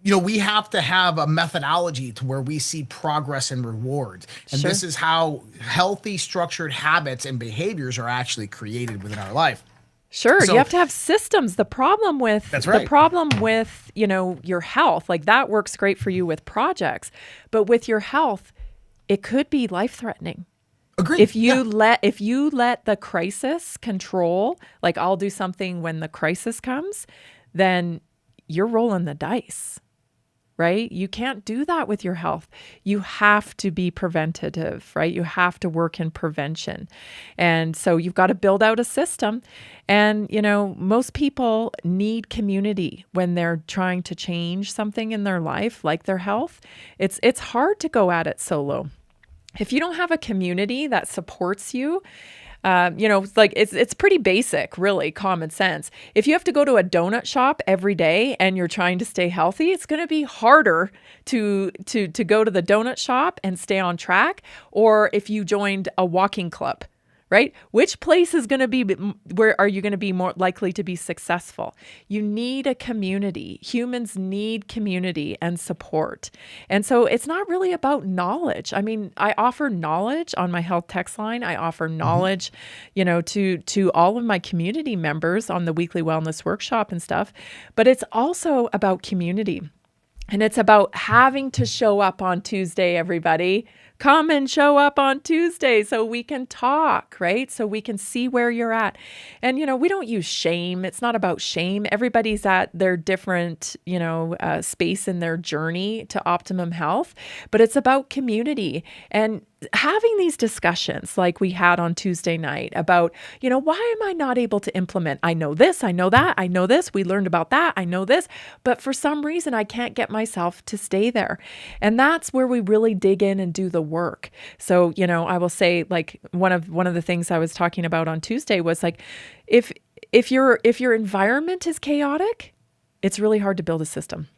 you know, we have to have a methodology to where we see progress and rewards. And this is how healthy, structured habits and behaviors are actually created within our life. Sure. So, you have to have systems. The problem with you know, your health, like that works great for you with projects, but with your health, it could be life-threatening. Agreed. If you let the crisis control, like I'll do something when the crisis comes, then you're rolling the dice, right? You can't do that with your health. You have to be preventative, right? You have to work in prevention. And so you've got to build out a system. And, you know, most people need community when they're trying to change something in their life, like their health. It's hard to go at it solo. If you don't have a community that supports you, you know, like it's pretty basic, really common sense. If you have to go to a donut shop every day and you're trying to stay healthy, it's going to be harder to go to the donut shop and stay on track. Or if you joined a walking club, right? Which place is going to be, where are you going to be more likely to be successful? You need a community. Humans need community and support. And so it's not really about knowledge. I mean, I offer knowledge on my health text line. I offer knowledge, you know, to all of my community members on the weekly wellness workshop and stuff. But it's also about community. And it's about having to show up on Tuesday, everybody. Come and show up on Tuesday so we can talk, right? So we can see where you're at. And, you know, we don't use shame. It's not about shame. Everybody's at their different, you know, space in their journey to optimum health, but it's about community and having these discussions like we had on Tuesday night about, you know, why am I not able to implement? I know this, I know that, I know this, we learned about that, I know this, but for some reason I can't get myself to stay there. And that's where we really dig in and do the work. So, you know, I will say, like, one of the things I was talking about on Tuesday was like, if your environment is chaotic, it's really hard to build a system.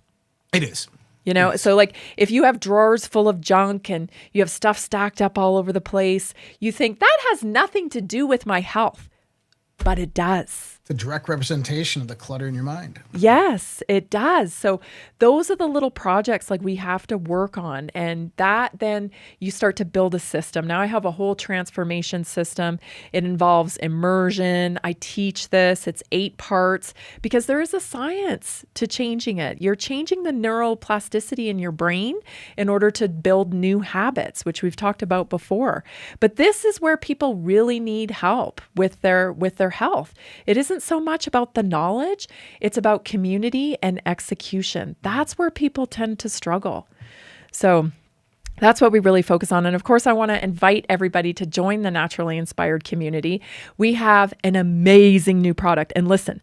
It is. You know, so like if you have drawers full of junk and you have stuff stacked up all over the place, you think that has nothing to do with my health, but it does. The direct representation of the clutter in your mind. Yes, it does. So those are the little projects like we have to work on. And that then you start to build a system. Now I have a whole transformation system. It involves immersion. I teach this. It's 8 parts because there is a science to changing it. You're changing the neuroplasticity in your brain in order to build new habits, which we've talked about before. But this is where people really need help with their health. It isn't so much about the knowledge, it's about community and execution. That's where people tend to struggle. So that's what we really focus on. And of course, I want to invite everybody to join the Naturally Inspired community. We have an amazing new product. And listen,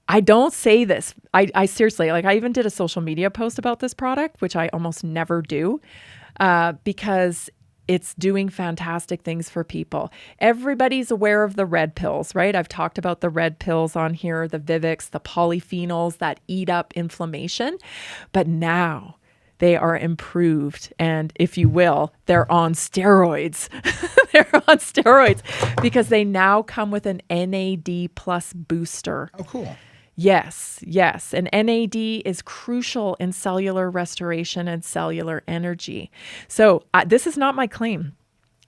I don't say this. I seriously, like I even did a social media post about this product, which I almost never do, because it's doing fantastic things for people. Everybody's aware of the red pills, right? I've talked about the red pills on here, the Vivix, the polyphenols that eat up inflammation. But now they are improved. And if you will, they're on steroids. They're on steroids because they now come with an NAD plus booster. Oh, cool. Yes, yes. And NAD is crucial in cellular restoration and cellular energy. So this is not my claim.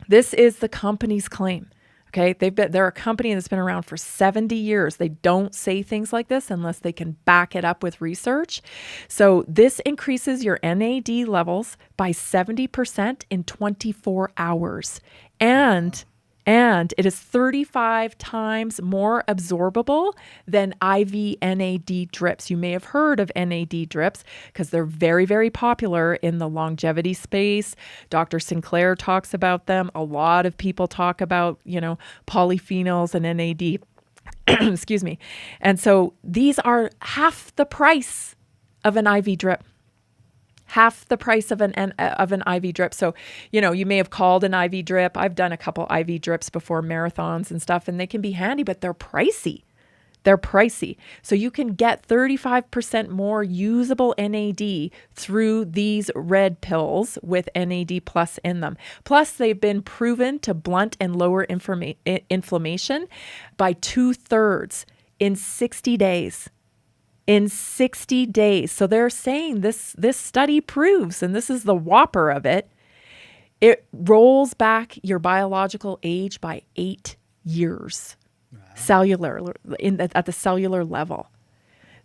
This is the company's claim. Okay, they're a company that's been around for 70 years. They don't say things like this unless they can back it up with research. So this increases your NAD levels by 70% in 24 hours. And it is 35 times more absorbable than IV NAD drips. You may have heard of NAD drips because they're very, very popular in the longevity space. Dr. Sinclair talks about them. A lot of people talk about, polyphenols and NAD. Excuse me. And so these are half the price of an IV drip. Half the price of an IV drip. So, you may have called an IV drip. I've done a couple IV drips before marathons and stuff, and they can be handy, but they're pricey. They're pricey. So you can get 35% more usable NAD through these red pills with NAD plus in them. Plus, they've been proven to blunt and lower inflammation by 2/3 in 60 days. In 60 days. So they're saying this study proves, and this is the whopper of it, it rolls back your biological age by 8 years, cellular, at the cellular level.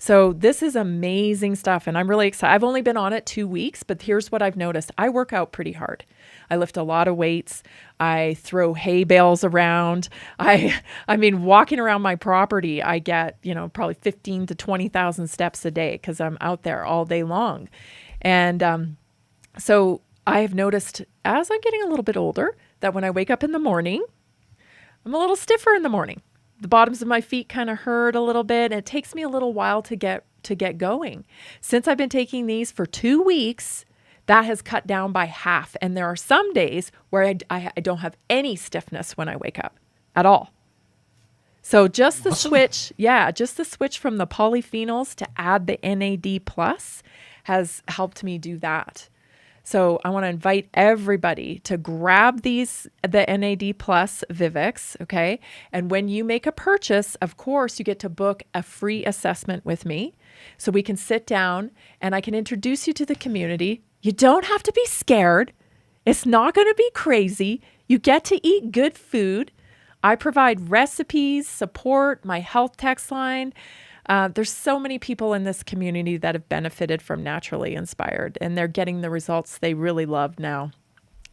So this is amazing stuff, and I'm really excited. I've only been on it 2 weeks, but here's what I've noticed. I work out pretty hard. I lift a lot of weights. I throw hay bales around. I mean, walking around my property, I get, probably 15 to 20,000 steps a day because I'm out there all day long. And so I have noticed as I'm getting a little bit older that when I wake up in the morning, I'm a little stiffer in the morning. The bottoms of my feet kind of hurt a little bit, and it takes me a little while to get going. Since I've been taking these for 2 weeks, that has cut down by half. And there are some days where I don't have any stiffness when I wake up at all. So just the switch, just the switch from the polyphenols to add the NAD plus has helped me do that. So I want to invite everybody to grab the NAD plus Vivix, okay? And when you make a purchase, of course, you get to book a free assessment with me. So we can sit down and I can introduce you to the community. You don't have to be scared. It's not going to be crazy. You get to eat good food. I provide recipes, support, my health text line. There's so many people in this community that have benefited from Naturally Inspired, and they're getting the results they really love now.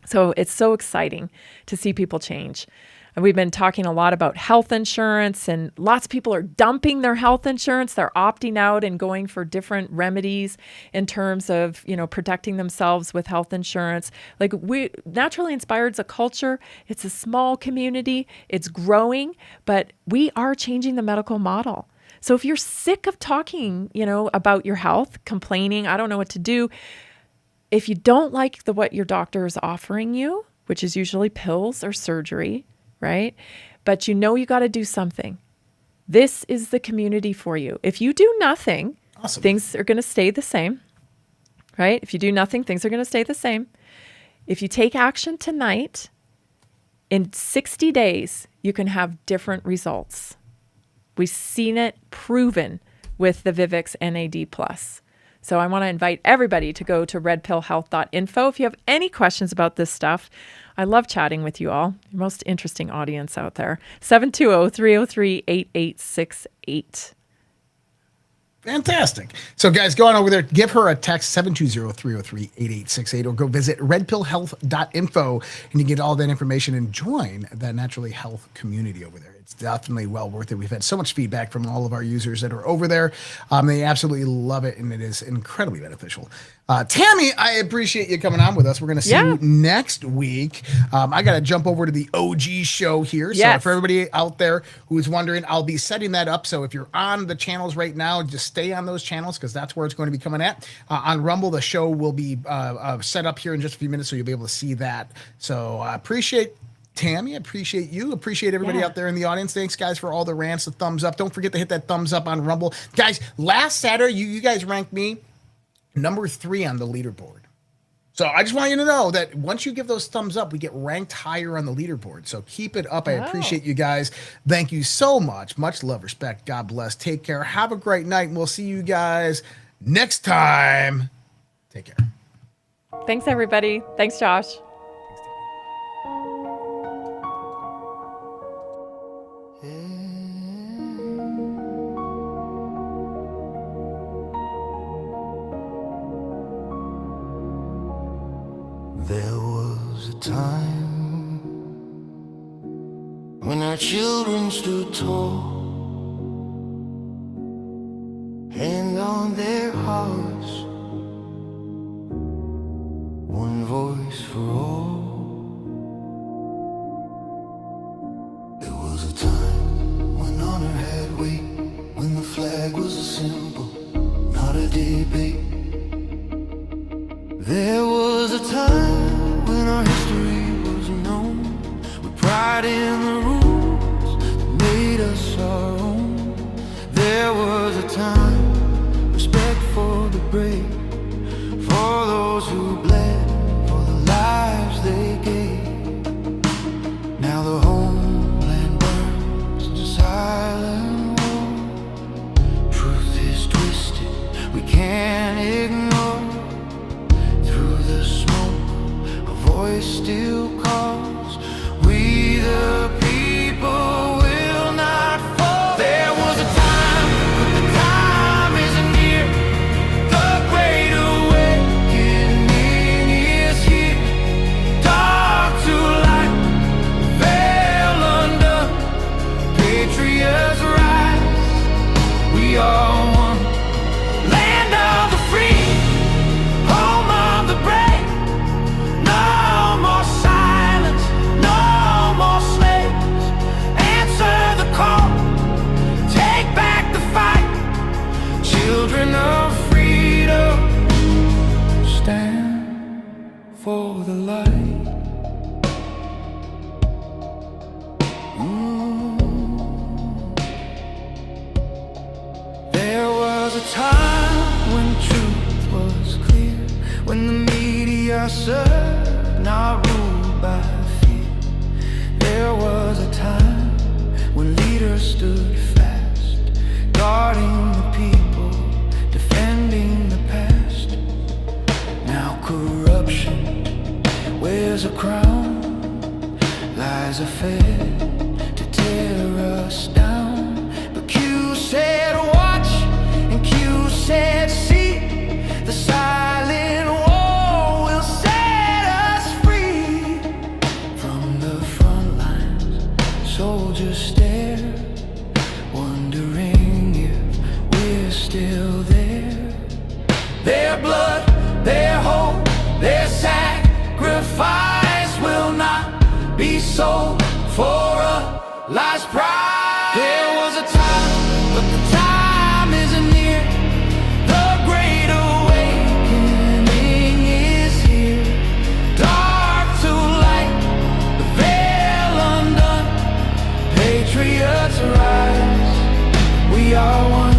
So it's so exciting to see people change. And we've been talking a lot about health insurance, and lots of people are dumping their health insurance. They're opting out and going for different remedies in terms of, protecting themselves with health insurance. Like Naturally Inspired is a culture. It's a small community. It's growing, but we are changing the medical model. So if you're sick of talking, about your health, complaining, I don't know what to do. If you don't like what your doctor is offering you, which is usually pills or surgery, right? But you got to do something. This is the community for you. If you do nothing, awesome. Things are going to stay the same, right? If you do nothing, things are going to stay the same. If you take action tonight, in 60 days, you can have different results. We've seen it proven with the Vivix NAD+. So I want to invite everybody to go to redpillhealth.info if you have any questions about this stuff. I love chatting with you all. Your most interesting audience out there. 720-303-8868. Fantastic. So, guys, go on over there. Give her a text, 720-303-8868, or go visit redpillhealth.info, and you get all that information and join that Naturally Health community over there. It's definitely well worth it. We've had so much feedback from all of our users that are over there. They absolutely love it, and it is incredibly beneficial. Tammy, I appreciate you coming on with us. We're going to see you next week. I got to jump over to the OG show here. So for everybody out there who is wondering, I'll be setting that up. So if you're on the channels right now, just stay on those channels because that's where it's going to be coming at. On Rumble, the show will be set up here in just a few minutes, so you'll be able to see that. So I appreciate Tammy, I appreciate you. Appreciate everybody out there in the audience. Thanks, guys, for all the rants, the thumbs up. Don't forget to hit that thumbs up on Rumble. Guys, last Saturday, you guys ranked me number 3 on the leaderboard. So I just want you to know that once you give those thumbs up, we get ranked higher on the leaderboard. So keep it up. I appreciate you guys. Thank you so much. Much love, respect. God bless. Take care. Have a great night. And we'll see you guys next time. Take care. Thanks, everybody. Thanks, Josh. There was a time when our children stood tall, hand on their hearts, one voice for all. There was a time when honor had weight, when the flag was a symbol, not a debate. There was a time when our history was known, with pride in the rules that made us our own. There was a time, respect for the brave, for those who bled, for the lives they gave. Now the homeland burns to silent war. Truth is twisted, we can't ignore. Voice still calls, we the people will not fall. There was a time, but the time isn't near. The great awakening is here. Dark to light, veil undone, patriots rise. We are one, land of the free, home of the brave. Children of freedom, stand for the light. There was a time when truth was clear, when the media served, not ruled by fear. There was a time when leaders stood fast, guarding the people, defending the past. Now corruption wears a crown, lies are fed to tear us down. But Q said watch, and Q said see. The silent war will set us free. From the front lines, soldiers stare, wondering if we're still there. Their blood, their hope, their sacrifice will not be sold for a last price. There was a time, but the time isn't near. The great awakening is here. Dark to light, the veil undone, patriots rise. We are one,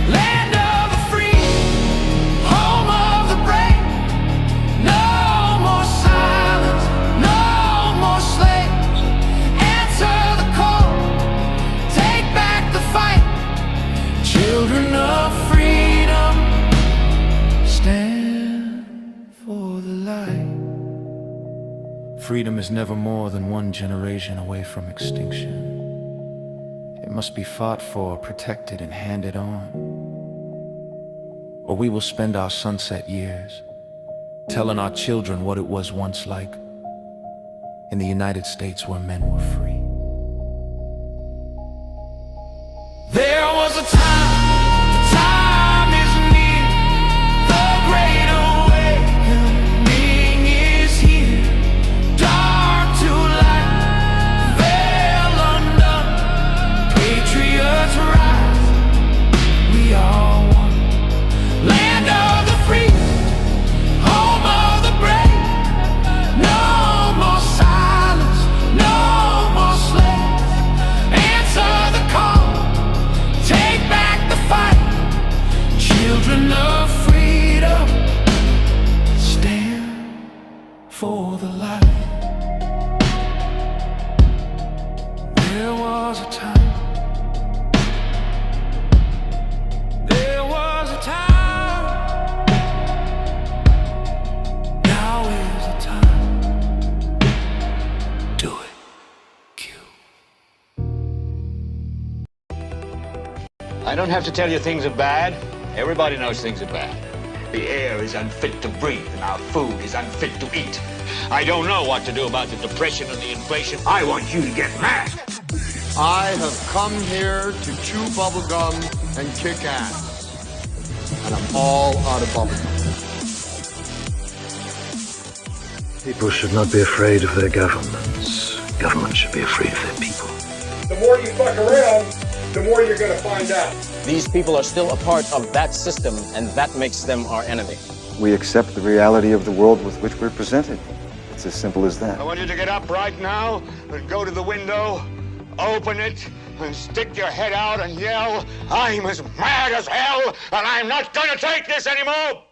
land of the free, home of the brave. No more silence, no more slaves. Answer the call, freedom is never more than one generation away from extinction. It must be fought for, protected, and handed on. Or we will spend our sunset years telling our children what it was once like in the United States where men were free. There was a time is near, the great awakening is here. Dark to light, veil undone, patriots rise, we are one. Land of the free, home of the brave, no more silence, no more slaves. Answer the call, take back the fight. Children of freedom, stand for the light. There was a time. There was a time. Now is the time. Do it. I don't have to tell you things are bad. Everybody knows things are bad. The air is unfit to breathe, and our food is unfit to eat. I don't know what to do about the depression and the inflation. I want you to get mad. I have come here to chew bubblegum and kick ass. And I'm all out of bubblegum. People should not be afraid of their governments. Governments should be afraid of their people. The more you fuck around, the more you're going to find out. These people are still a part of that system, and that makes them our enemy. We accept the reality of the world with which we're presented. It's as simple as that. I want you to get up right now and go to the window, open it, and stick your head out and yell, I'm as mad as hell, and I'm not going to take this anymore!